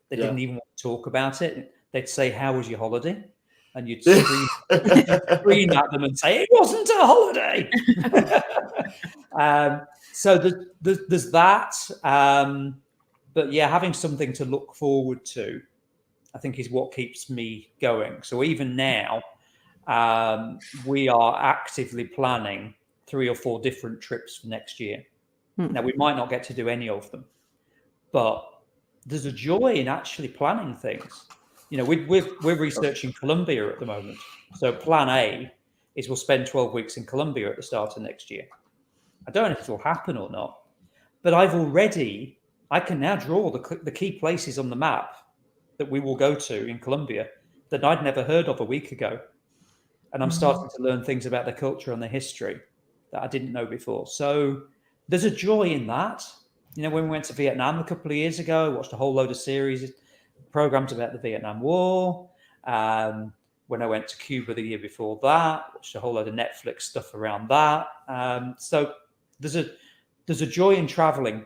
They didn't even want to talk about it. They'd say, "How was your holiday?" And you'd scream at them and say, "It wasn't a holiday." So there's that. But yeah, having something to look forward to, I think, is what keeps me going. So even now, we are actively planning 3 or 4 different trips for next year. Now, we might not get to do any of them, but there's a joy in actually planning things. You know, we're researching Colombia at the moment. So plan A is we'll spend 12 weeks in Colombia at the start of next year. I don't know if it'll happen or not, but I can now draw the key places on the map that we will go to in Colombia that I'd never heard of a week ago. And I'm starting to learn things about their culture and their history that I didn't know before. So there's a joy in that. You know, when we went to Vietnam a couple of years ago, watched a whole load of programs about the Vietnam War. When I went to Cuba the year before that, watched a whole load of Netflix stuff around that. So there's a joy in traveling,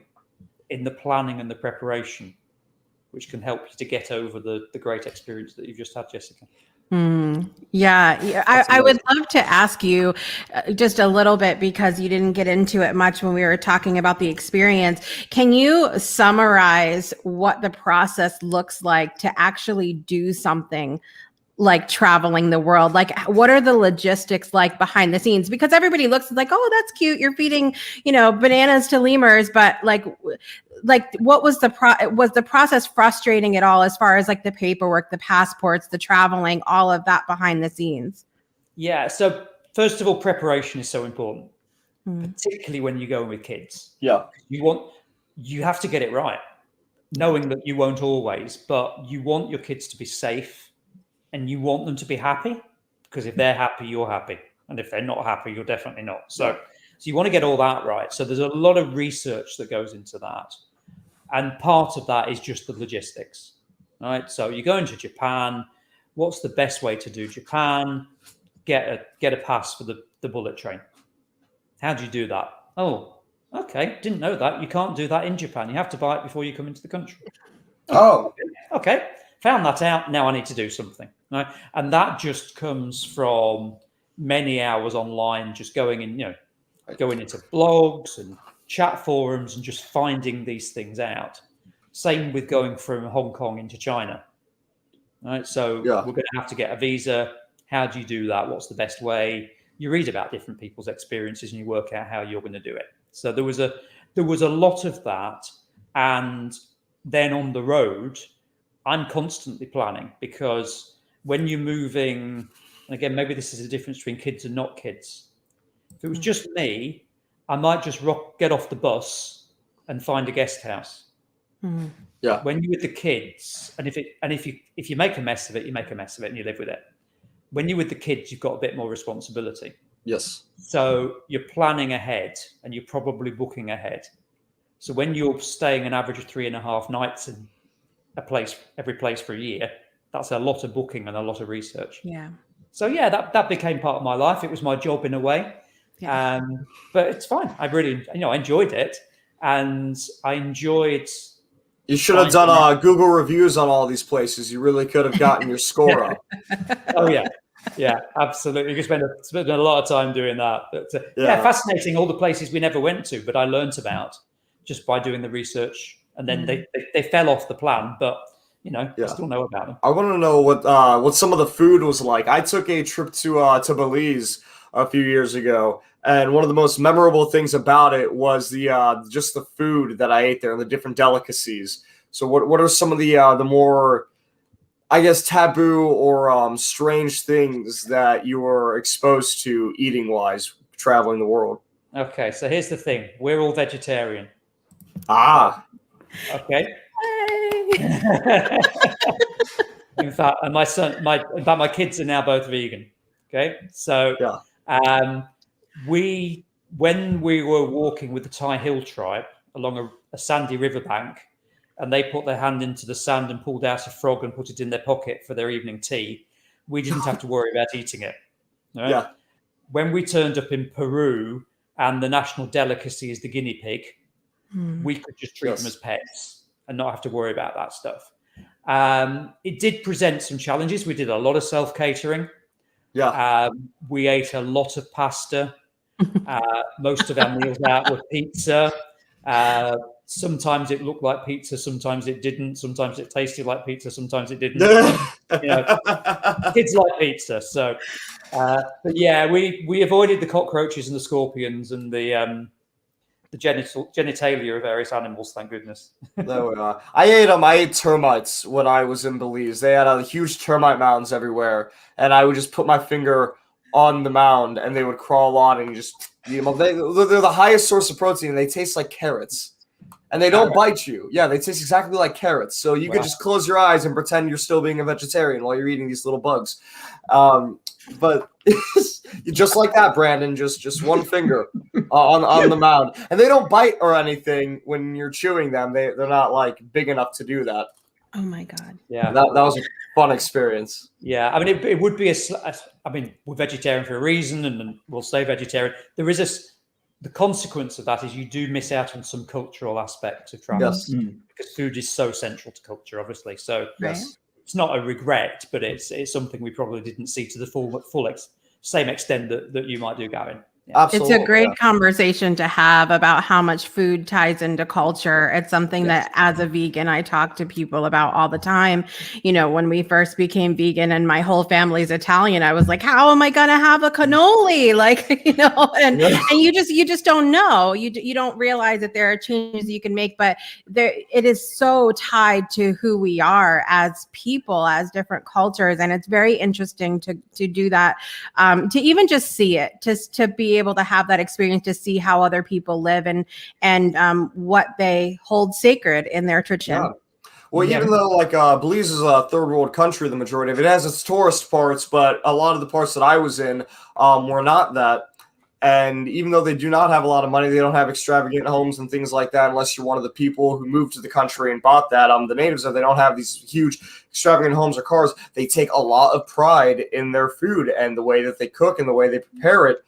in the planning and the preparation, which can help you to get over the great experience that you've just had, Jessica. Yeah. I would love to ask you just a little bit, because you didn't get into it much when we were talking about the experience. Can you summarize what the process looks like to actually do something like traveling the world? Like, what are the logistics like behind the scenes? Because everybody looks like, oh, that's cute, you're feeding, bananas to lemurs, but like what was the process frustrating at all, as far as like the paperwork, the passports, the traveling, all of that behind the scenes? Yeah. So first of all, preparation is so important, particularly when you go with kids. Yeah. You have to get it right, knowing that you won't always, but you want your kids to be safe. And you want them to be happy, because if they're happy, you're happy. And if they're not happy, you're definitely not. So you want to get all that right. So there's a lot of research that goes into that. And part of that is just the logistics, right? So you're going to Japan. What's the best way to do Japan? Get a pass for the bullet train. How do you do that? Oh, okay. Didn't know that. You can't do that in Japan. You have to buy it before you come into the country. Oh, okay. Found that out. Now I need to do something. Right? And that just comes from many hours online, just going into blogs and chat forums and just finding these things out. Same with going from Hong Kong into China. Right? So we're going to have to get a visa. How do you do that? What's the best way? You read about different people's experiences and you work out how you're going to do it. So there was a lot of that. And then on the road, I'm constantly planning, because when you're moving, and again, maybe this is the difference between kids and not kids. If it was just me, I might just get off the bus and find a guest house. Yeah. When you're with the kids, and if you make a mess of it, you make a mess of it and you live with it. When you're with the kids, you've got a bit more responsibility. Yes. So you're planning ahead and you're probably booking ahead. So when you're staying an average of 3.5 nights in every place for a year, that's a lot of booking and a lot of research. Yeah. So yeah, that became part of my life. It was my job in a way. Yeah. But it's fine. I really, I enjoyed it, and I enjoyed. You should have done Google reviews on all these places. You really could have gotten your score up. Oh yeah, absolutely. You could spend a lot of time doing that. But, fascinating. All the places we never went to, but I learnt about just by doing the research. And then they fell off the plan, but I still know about them. I want to know what some of the food was like. I took a trip to Belize a few years ago, and one of the most memorable things about it was just the food that I ate there and the different delicacies. So what are some of the more, I guess, taboo or strange things that you were exposed to eating wise traveling the world? Okay, so here's the thing: we're all vegetarian. Ah, Okay. Hey. In fact, and my kids are now both vegan. Okay, so yeah. when we were walking with the Thai Hill tribe along a sandy riverbank, and they put their hand into the sand and pulled out a frog and put it in their pocket for their evening tea, we didn't have to worry about eating it. Right? Yeah. When we turned up in Peru and the national delicacy is the guinea pig, we could just treat them as pets and not have to worry about that stuff. It did present some challenges. We did a lot of self-catering. Yeah. We ate a lot of pasta. Most of our meals out were pizza. Sometimes it looked like pizza, sometimes it didn't. Sometimes it tasted like pizza, sometimes it didn't. Kids like pizza, so. But yeah, we avoided the cockroaches and the scorpions and the genitalia of various animals. Thank goodness. There we are. I ate them. I ate termites when I was in Belize. They had huge termite mounds everywhere, and I would just put my finger on the mound, and they would crawl on and just eat them up. They're the highest source of protein. And they taste like carrots, and they don't bite you. Yeah, they taste exactly like carrots. So you could just close your eyes and pretend you're still being a vegetarian while you're eating these little bugs. But just like that, Brandon, just one finger on the mound, and they don't bite or anything when you're chewing them. They're not like big enough to do that. Oh my God. Yeah, that was a fun experience. Yeah, I mean, it would be I mean, we're vegetarian for a reason, and we'll stay vegetarian. There is the consequence of that is you do miss out on some cultural aspects of travel, because food is so central to culture, obviously. So it's not a regret, but it's something we probably didn't see to the same extent that you might do, Gavin. Yeah. Absolutely. It's a great conversation to have about how much food ties into culture. It's something that as a vegan, I talk to people about all the time. You know, when we first became vegan and my whole family's Italian, I was like, how am I going to have a cannoli? Like, you know, and you just don't know. You don't realize that there are changes you can make, but it is so tied to who we are as people, as different cultures. And it's very interesting to do that, to even just see it, just to be able to have that experience, to see how other people live and what they hold sacred in their tradition. Yeah. Well, even though like Belize is a third world country, the majority of it has its tourist parts, but a lot of the parts that I was in were not that. And even though they do not have a lot of money, they don't have extravagant homes and things like that, unless you're one of the people who moved to the country and bought that. The natives, they don't have these huge extravagant homes or cars. They take a lot of pride in their food and the way that they cook and the way they prepare it.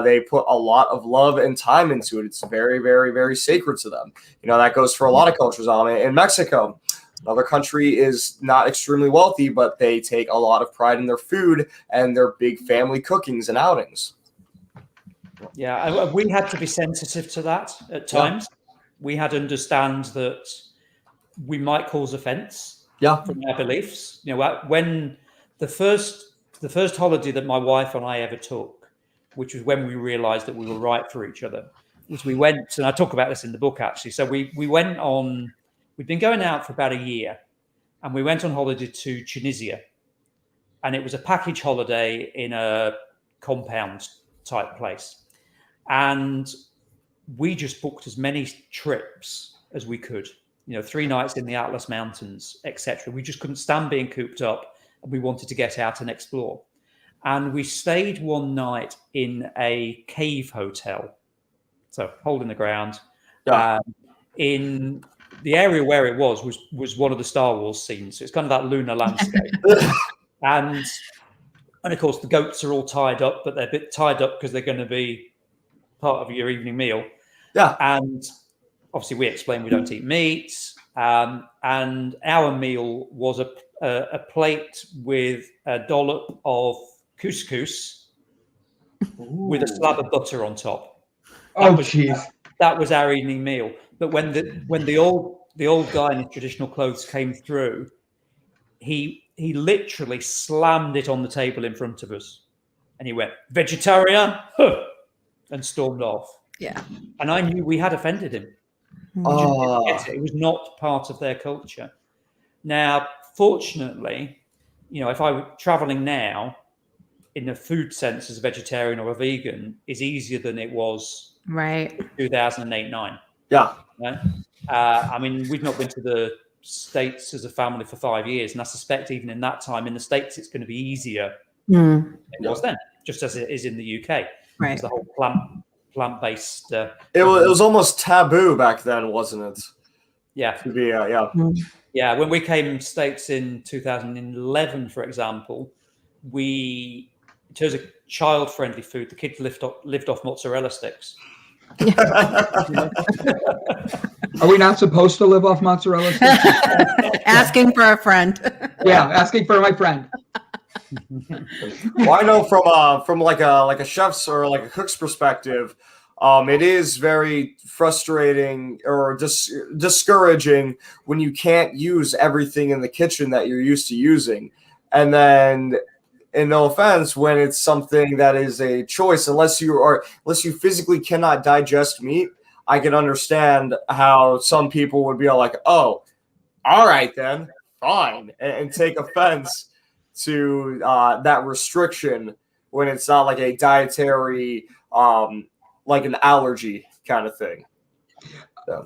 They put a lot of love and time into it. It's very, very, very sacred to them. You know, that goes for a lot of cultures. In Mexico, another country is not extremely wealthy, but they take a lot of pride in their food and their big family cookings and outings. Yeah, we had to be sensitive to that at times. We had to understand that we might cause offense from our beliefs. You know, when the first holiday that my wife and I ever took, which was when we realized that we were right for each other, was we went, and I talk about this in the book actually. So we went on, we'd been going out for about a year, and we went on holiday to Tunisia, and it was a package holiday in a compound type place. And we just booked as many trips as we could, 3 nights in the Atlas Mountains, etc. We just couldn't stand being cooped up, and we wanted to get out and explore. And we stayed one night in a cave hotel, so hole in the ground. In the area where it was one of the Star Wars scenes. So it's kind of that lunar landscape. and of course, the goats are all tied up, but they're a bit tied up because they're going to be part of your evening meal. Yeah. And obviously, we explained we don't eat meat. And our meal was a plate with a dollop of couscous with a slab of butter on top. That was our evening meal. But when the old guy in his traditional clothes came through, he literally slammed it on the table in front of us, and he went, "Vegetarian," and stormed off. Yeah. And I knew we had offended him. It was not part of their culture. Now, fortunately, if I were traveling now, in a food sense as a vegetarian or a vegan is easier than it was Right. 2008-9. Yeah. Right? I mean, we've not been to the States as a family for 5 years, and I suspect even in that time in the States it's going to be easier than it was then, just as it is in the UK. Right. It's the whole plant-based. It was almost taboo back then, wasn't it? Yeah. To be, Yeah, when we came to States in 2011, for example, in terms of child-friendly food, the kids lived off mozzarella sticks. Are we not supposed to live off mozzarella sticks? Asking for a friend. Yeah, asking for my friend. Well, I know from like a chef's or like a cook's perspective, it is very frustrating or discouraging when you can't use everything in the kitchen that you're used to using, and then. And no offense, when it's something that is a choice, unless you physically cannot digest meat, I can understand how some people would be like, "Oh, all right then, fine," and take offense to that restriction when it's not like a dietary, like an allergy kind of thing. So.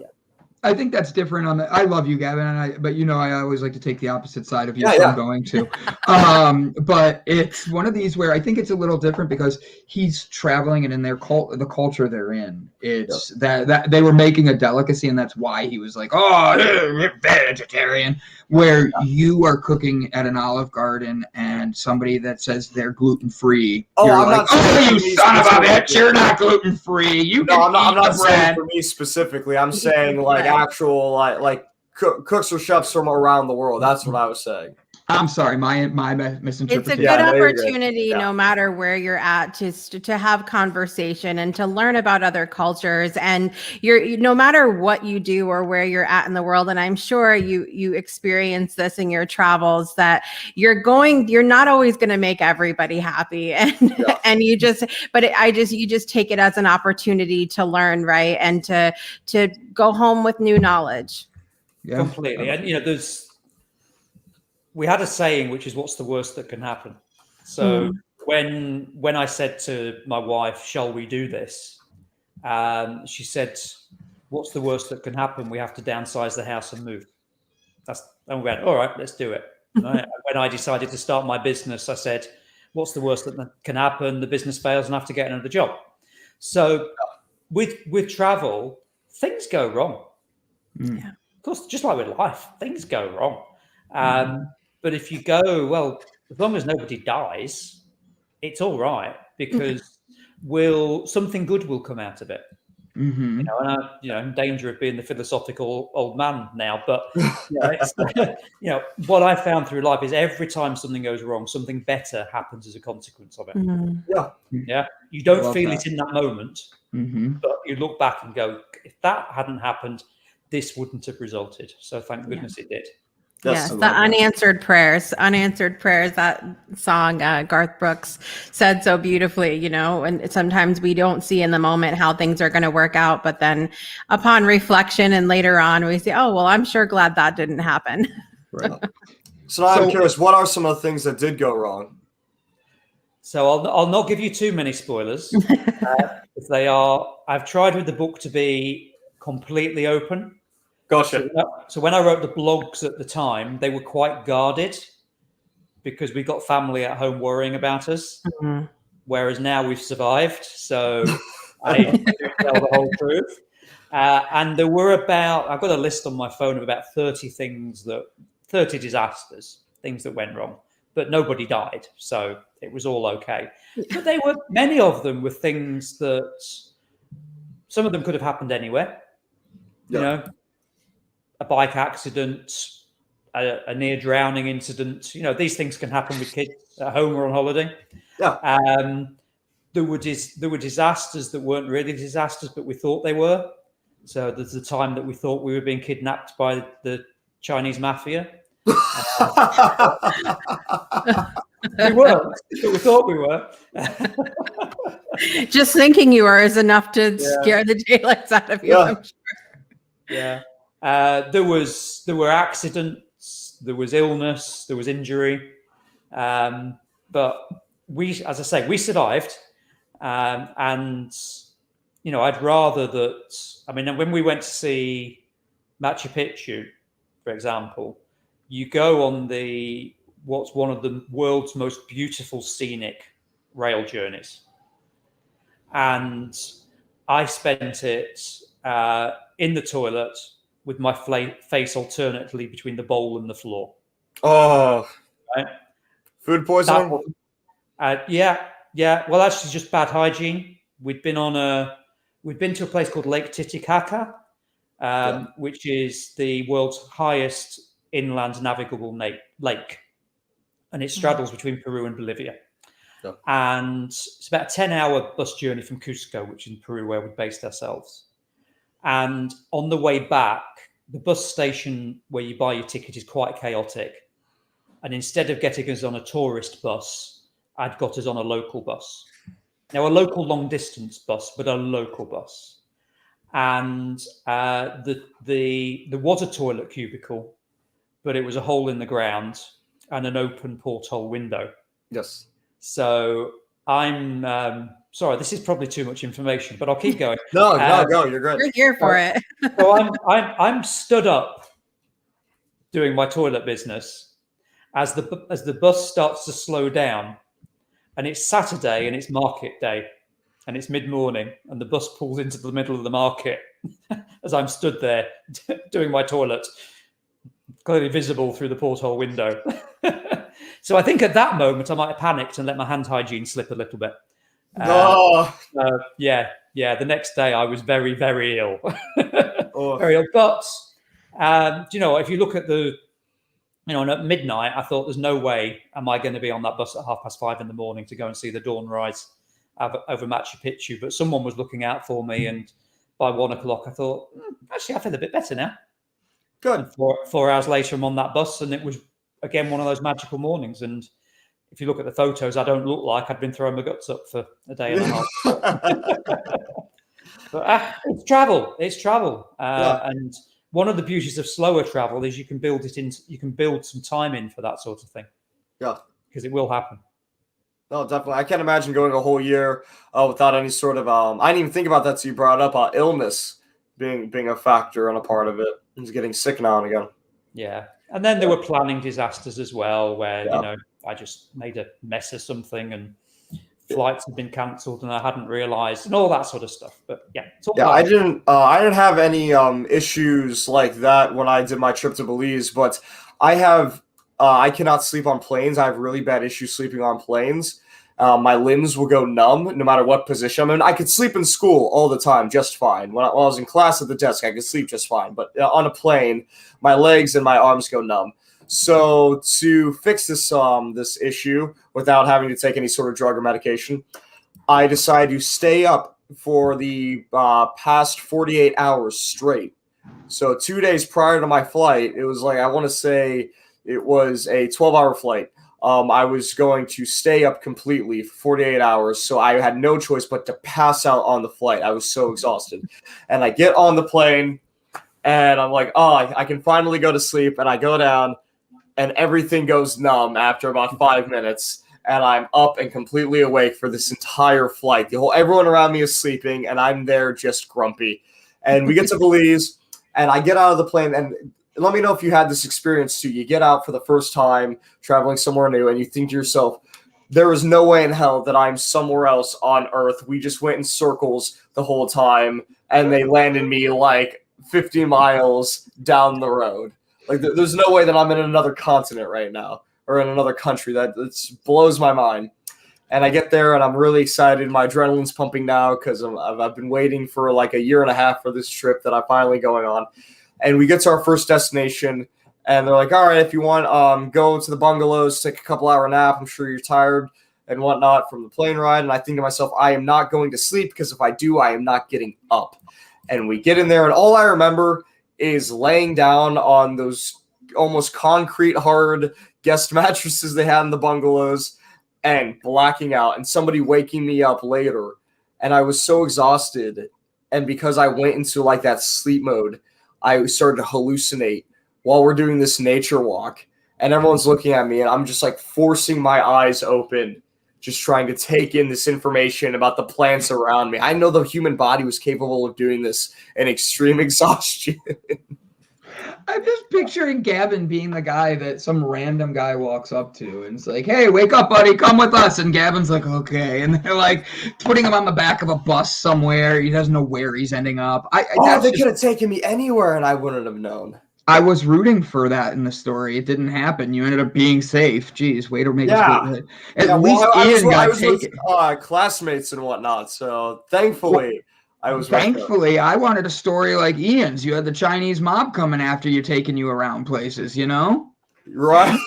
I think that's different on the. I love you, Gavin, but I always like to take the opposite side of you. Yeah, so yeah. I'm going to. But it's one of these where I think it's a little different because he's traveling, and in the culture they're in, it's that they were making a delicacy, and that's why he was like, "Oh, you're vegetarian." Where you are cooking at an Olive Garden, and somebody that says they're gluten free, you're I'm like, not saying "Oh, you son of a bitch! You're not gluten free. You can I'm eat not the saying bread." for me specifically. I'm saying like actual like cooks or chefs from around the world. That's what I was saying. I'm sorry, my It's misinterpretation. a good opportunity, no matter where you're at, to have conversation and to learn about other cultures. And no matter what you do or where you're at in the world, and I'm sure you experience this in your travels, that you're not always going to make everybody happy, and you just take it as an opportunity to learn, right, and to go home with new knowledge. Yeah, completely. And we had a saying, which is, "What's the worst that can happen?" So when I said to my wife, "Shall we do this?" She said, "What's the worst that can happen? We have to downsize the house and move." And we went, "All right, let's do it." Right? When I decided to start my business, I said, "What's the worst that can happen? The business fails and I have to get another job." So with travel, things go wrong. Yeah. Of course, just like with life, things go wrong. But if you go, well, as long as nobody dies, it's all right, because something good will come out of it. Mm-hmm. And I'm in danger of being the philosophical old man now, but what I found through life is every time something goes wrong, something better happens as a consequence of it. Yeah. You don't feel it in that moment, but you look back and go, if that hadn't happened, this wouldn't have resulted. So thank goodness it did. Yes, the unanswered prayers. That song Garth Brooks said so beautifully, and sometimes we don't see in the moment how things are going to work out, but then upon reflection and later on we say, "Oh, well, I'm sure glad that didn't happen." Right. So now I'm curious, what are some of the things that did go wrong? So I'll not give you too many spoilers. If they are, I've tried with the book to be completely open. Gotcha. So when I wrote the blogs at the time, they were quite guarded because we got family at home worrying about us. Whereas now we've survived, so I tell the whole truth. And there were I've got a list on my phone of about 30 disasters, things that went wrong, but nobody died, so it was all okay. But many of them were things that some of them could have happened anywhere. A bike accident, a near drowning incident. These things can happen with kids at home or on holiday. Yeah. There were disasters that weren't really disasters, but we thought they were. So there's the time that we thought we were being kidnapped by the Chinese mafia. We weren't, but we thought we were. Just thinking you were is enough to scare the daylights out of you. Yeah. I'm sure. Yeah. There were accidents, there was illness, there was injury, but as I say, we survived, and I'd rather that. I mean, when we went to see Machu Picchu, for example, you go on what's one of the world's most beautiful scenic rail journeys, and I spent it in the toilet with my face alternately between the bowl and the floor. Oh, right? Food poisoning? Yeah. Well, actually, just bad hygiene. We'd been to a place called Lake Titicaca, which is the world's highest inland navigable lake, and it straddles between Peru and Bolivia. Yeah. And it's about a 10-hour bus journey from Cusco, which is in Peru, where we based ourselves. And on the way back, the bus station where you buy your ticket is quite chaotic. And instead of getting us on a tourist bus, I'd got us on a local bus. Now, a local long-distance bus, but a local bus. And there was a toilet cubicle, but it was a hole in the ground and an open porthole window. Yes. So I'm sorry, this is probably too much information, but I'll keep going. No, go. You're good. You're here for it. So I'm stood up doing my toilet business as the bus starts to slow down, and it's Saturday and it's market day, and it's mid-morning, and the bus pulls into the middle of the market as I'm stood there doing my toilet, clearly visible through the porthole window. So I think at that moment I might have panicked and let my hand hygiene slip a little bit. Yeah. The next day I was very, very ill. Very ill. But if you look at at midnight, I thought there's no way am I going to be on that bus at 5:30 in the morning to go and see the dawn rise over Machu Picchu. But someone was looking out for me, and by 1 o'clock I thought, actually I feel a bit better now. Good. And 4 hours later I'm on that bus, and it was again one of those magical mornings. And if you look at the photos, I don't look like I'd been throwing my guts up for a day and a half. But it's travel. And one of the beauties of slower travel is you can build some time in for that sort of thing. Yeah, because it will happen. No, definitely. I can't imagine going a whole year without any sort of. I didn't even think about that. So you brought up illness being a factor and a part of it. He's getting sick now and again. Yeah, and then there were planning disasters as well, where I just made a mess of something and flights had been cancelled and I hadn't realised, and all that sort of stuff. But I didn't have any issues like that when I did my trip to Belize, but I have I cannot sleep on planes. I have really bad issues sleeping on planes. My limbs will go numb no matter what position I'm in. I could sleep in school all the time just fine. When I was in class at the desk, I could sleep just fine. But on a plane, my legs and my arms go numb. So to fix this issue without having to take any sort of drug or medication, I decided to stay up for the past 48 hours straight. So 2 days prior to my flight, it was like, I want to say it was a 12-hour flight. I was going to stay up completely for 48 hours, so I had no choice but to pass out on the flight. I was so exhausted. And I get on the plane, and I'm like, I can finally go to sleep. And I go down, and everything goes numb after about 5 minutes. And I'm up and completely awake for this entire flight. Everyone around me is sleeping, and I'm there just grumpy. And we get to Belize, and I get out of the plane, and let me know if you had this experience too. You get out for the first time traveling somewhere new, and you think to yourself, there is no way in hell that I'm somewhere else on Earth. We just went in circles the whole time, and they landed me like 50 miles down the road. Like, there's no way that I'm in another continent right now or in another country. That blows my mind. And I get there, and I'm really excited. My adrenaline's pumping now because I've been waiting for like a year and a half for this trip that I'm finally going on. And we get to our first destination, and they're like, all right, if you want, go to the bungalows, take a couple-hour nap. I'm sure you're tired and whatnot from the plane ride. And I think to myself, I am not going to sleep, because if I do, I am not getting up. And we get in there, and all I remember is laying down on those almost concrete hard guest mattresses they had in the bungalows and blacking out, and somebody waking me up later. And I was so exhausted. And because I went into like that sleep mode, I started to hallucinate while we're doing this nature walk, and everyone's looking at me, and I'm just like forcing my eyes open just trying to take in this information about the plants around me. I know the human body was capable of doing this in extreme exhaustion. I'm just picturing Gavin being the guy that some random guy walks up to and it's like, hey, wake up, buddy, come with us. And Gavin's like, okay. And they're like putting him on the back of a bus somewhere. He doesn't know where he's ending up. They could have taken me anywhere and I wouldn't have known. I was rooting for that in the story. It didn't happen. You ended up being safe. Jeez, way to make us wait. At least Ian got taken. With, classmates and whatnot. So thankfully, I was. Thankfully, I wanted a story like Ian's. You had the Chinese mob coming after you, taking you around places. You know, right?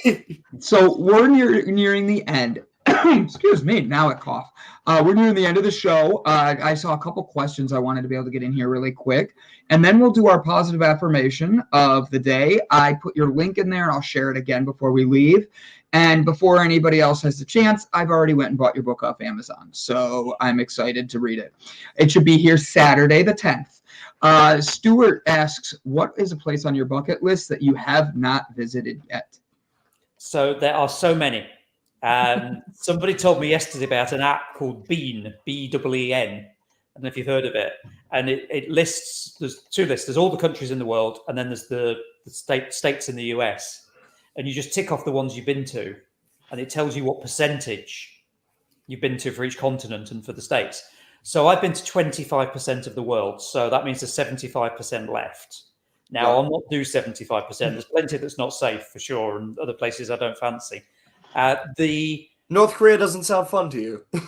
So we're nearing the end. Excuse me. Now I cough. We're nearing the end of the show. I saw a couple questions I wanted to be able to get in here really quick. And then we'll do our positive affirmation of the day. I put your link in there and I'll share it again before we leave. And before anybody else has the chance, I've already went and bought your book off Amazon. So I'm excited to read it. It should be here Saturday the 10th. Stuart asks, what is a place on your bucket list that you have not visited yet? So there are so many. Somebody told me yesterday about an app called Bean, B-E-E-N. I don't know if you've heard of it. And it lists, there's two lists. There's all the countries in the world, and then there's the states in the US. And you just tick off the ones you've been to, and it tells you what percentage you've been to for each continent and for the states. So I've been to 25% of the world. So that means there's 75% left. Now, I'll not do 75%. There's plenty that's not safe for sure, and other places I don't fancy. The North Korea doesn't sound fun to you. No,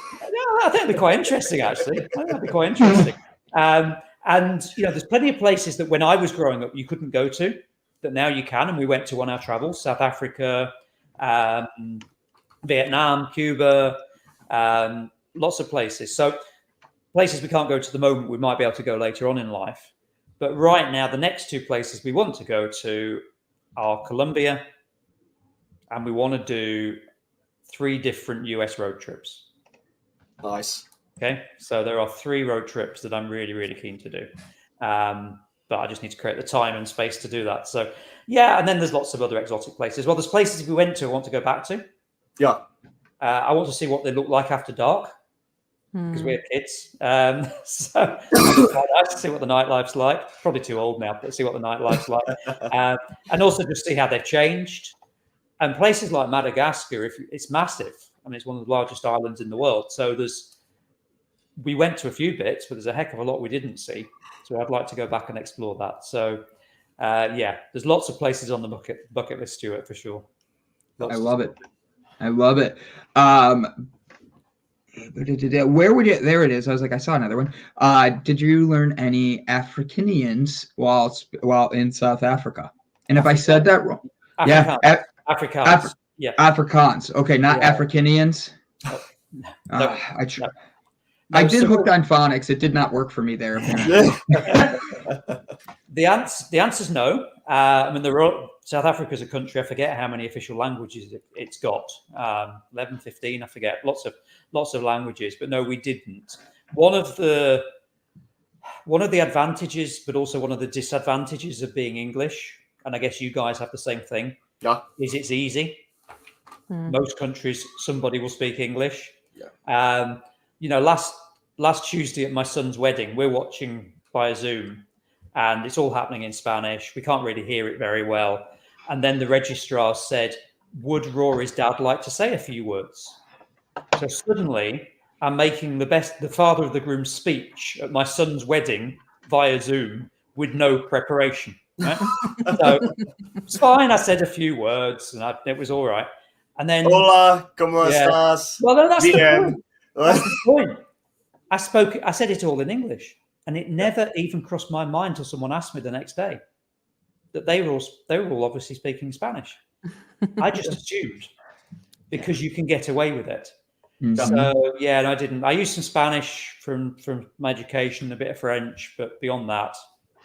I think it'd be quite interesting, actually. I think that'd be quite interesting. And, you know, there's plenty of places that when I was growing up, you couldn't go to, that now you can. And we went to on our travels, South Africa, Vietnam, Cuba, lots of places. So places we can't go to the moment, we might be able to go later on in life. But right now, the next two places we want to go to are Colombia, and we want to do 3 different US road trips. Nice. Okay, so there are 3 road trips that I'm really, really keen to do. But I just need to create the time and space to do that. So, yeah, and then there's lots of other exotic places. Well, there's places if we went to I want to go back to. Yeah. I want to see what they look like after dark because we're kids. So it's quite nice to see what the nightlife's like. Probably too old now, but see what the nightlife's like. And also just see how they've changed. And places like Madagascar, it's massive. I mean, it's one of the largest islands in the world. So we went to a few bits, but there's a heck of a lot we didn't see. So I'd like to go back and explore that. So, yeah, there's lots of places on the bucket list, Stuart, for sure. I love it. I love it. Where would you? There it is. I was like, I saw another one. Did you learn any Afrikaans while in South Africa? And if I said that wrong, Afrikaans. Afrikaans. Okay, not Afrikaans. No. I did hooked on phonics. It did not work for me there. Apparently. The answer's no. I mean, South Africa is a country. I forget how many official languages it's got. 11, 15, I forget. Lots of languages. But no, we didn't. One of the advantages, but also one of the disadvantages of being English, and I guess you guys have the same thing. Yeah. Is it's easy. Most countries, somebody will speak English. Yeah. You know, last Tuesday at my son's wedding, we're watching via Zoom, and it's all happening in Spanish. We can't really hear it very well. And then the registrar said, would Rory's dad like to say a few words? So suddenly I'm making the father of the groom's speech at my son's wedding via Zoom with no preparation. Right? So it's fine. I said a few words and it was all right. And then Hola, ¿cómo estás? Well, no, that's Bien. the point. That's the point. I said it all in English, and it never even crossed my mind until someone asked me the next day that they were all obviously speaking Spanish. I just assumed because you can get away with it. Mm-hmm. So yeah, and I didn't. I used some Spanish from my education, a bit of French, but beyond that,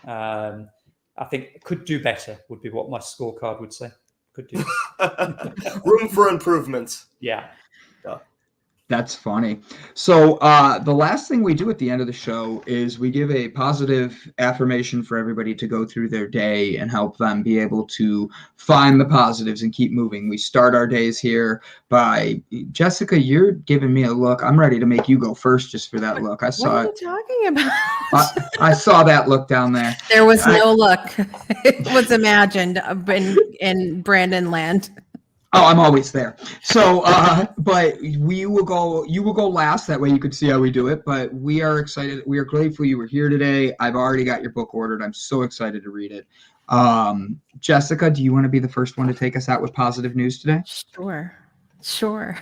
I think could do better would be what my scorecard would say. Could do room for improvement. Yeah. That's funny. So the last thing we do at the end of the show is we give a positive affirmation for everybody to go through their day and help them be able to find the positives and keep moving. We start our days here by Jessica, you're giving me a look. I'm ready to make you go first just for that look. I What saw are it. you talking about? I saw that look down there. There was no look. It was imagined in Brandon land. Oh, I'm always there. So, but you will go last. That way you could see how we do it. But we are excited. We are grateful you were here today. I've already got your book ordered. I'm so excited to read it. Jessica, do you want to be the first one to take us out with positive news today? Sure.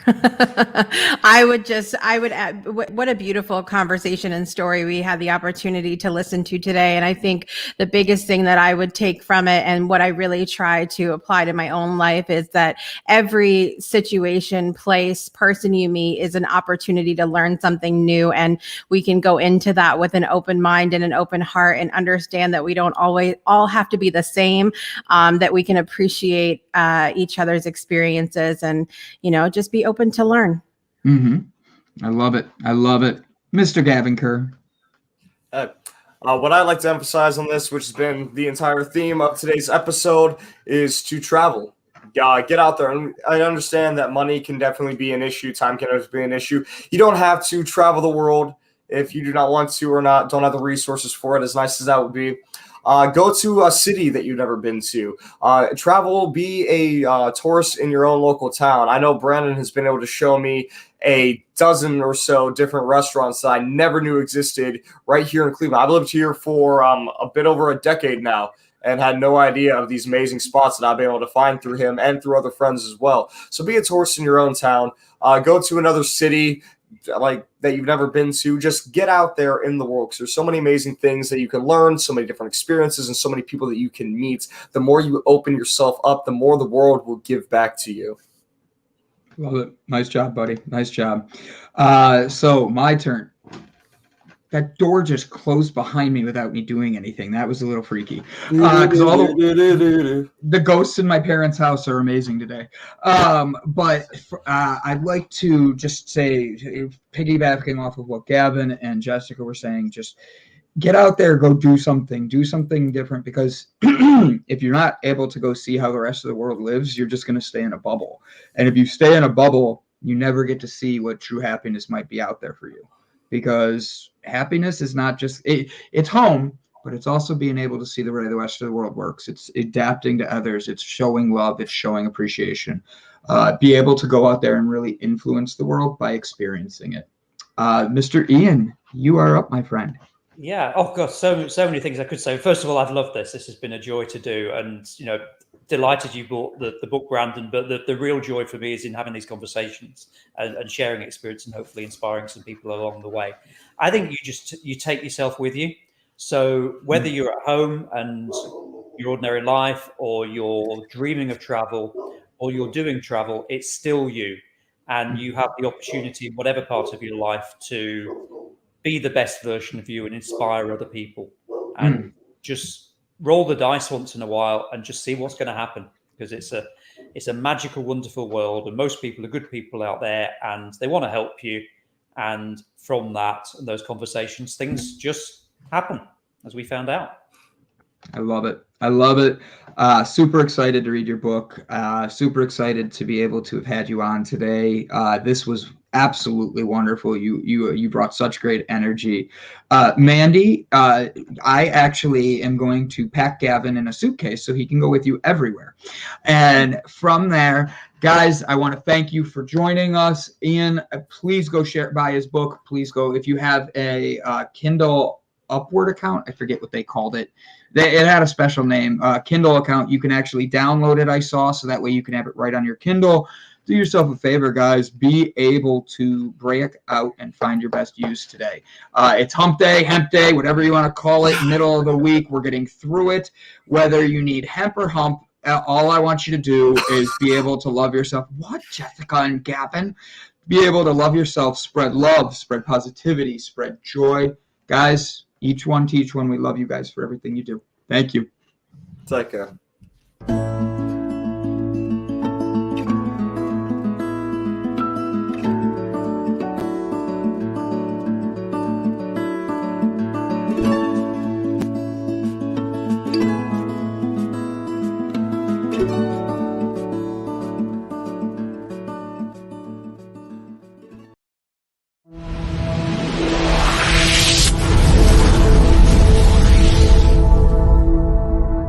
I would add, what a beautiful conversation and story we had the opportunity to listen to today. And I think the biggest thing that I would take from it and what I really try to apply to my own life is that every situation, place, person you meet is an opportunity to learn something new. And we can go into that with an open mind and an open heart and understand that we don't always all have to be the same, that we can appreciate each other's experiences and, just be open to learn. Mm-hmm. I love it. Mr. Gavin Kerr. What I'd like to emphasize on this, which has been the entire theme of today's episode, is to travel. Get out there. And I understand that money can definitely be an issue. Time can always be an issue. You don't have to travel the world if you do not want to or don't have the resources for it, as nice as that would be. Go to a city that you've never been to. Travel, be a tourist in your own local town. I know Brandon has been able to show me a dozen or so different restaurants that I never knew existed right here in Cleveland. I've lived here for a bit over a decade now and had no idea of these amazing spots that I've been able to find through him and through other friends as well. So be a tourist in your own town. Go to another city like that you've never been to. Just get out there in the world, because there's so many amazing things that you can learn, so many different experiences, and so many people that you can meet. The more you open yourself up, the more the world will give back to you. Love it. Nice job, buddy. Nice job. So my turn. That door just closed behind me without me doing anything. That was a little freaky. Because all the ghosts in my parents' house are amazing today. But I'd like to just say, piggybacking off of what Gavin and Jessica were saying, just get out there, go do something different, because if you're not able to go see how the rest of the world lives, you're just going to stay in a bubble. And if you stay in a bubble, you never get to see what true happiness might be out there for you. Because happiness is not just it's home, but it's also being able to see the way the rest of the world works. It's adapting to others. It's showing love. It's showing appreciation. Be able to go out there and really influence the world by experiencing it. Mr. Ian, you are up, my friend. Yeah. Oh gosh, so many things I could say. First of all, I've loved this. This has been a joy to do, and delighted you bought the book, Brandon. But the real joy for me is in having these conversations and sharing experience, and hopefully inspiring some people along the way. I think you take yourself with you. So whether you're at home and your ordinary life, or you're dreaming of travel, or you're doing travel, it's still you, and you have the opportunity in whatever part of your life to be the best version of you and inspire other people. And just roll the dice once in a while and just see what's going to happen, because it's a magical, wonderful world, and most people are good people out there, and they want to help you. And from that and those conversations, things just happen, as we found out. I love it. Super excited to read your book. Super excited to be able to have had you on today. This was absolutely wonderful. You brought such great energy. Mandy, I actually am going to pack Gavin in a suitcase so he can go with you everywhere. And from there, guys, I want to thank you for joining us. Ian, please go buy his book. Please go, if you have a Kindle Upward account, I forget what they called it. It had a special name, Kindle account. You can actually download it, I saw, so that way you can have it right on your Kindle. Do yourself a favor, guys. Be able to break out and find your best use today. It's hump day, whatever you want to call it, middle of the week. We're getting through it. Whether you need hemp or hump, all I want you to do is be able to love yourself. What, Jessica and Gavin? Be able to love yourself, spread love, spread positivity, spread joy. Guys, each one teach one. We love you guys for everything you do. Thank you. Take care.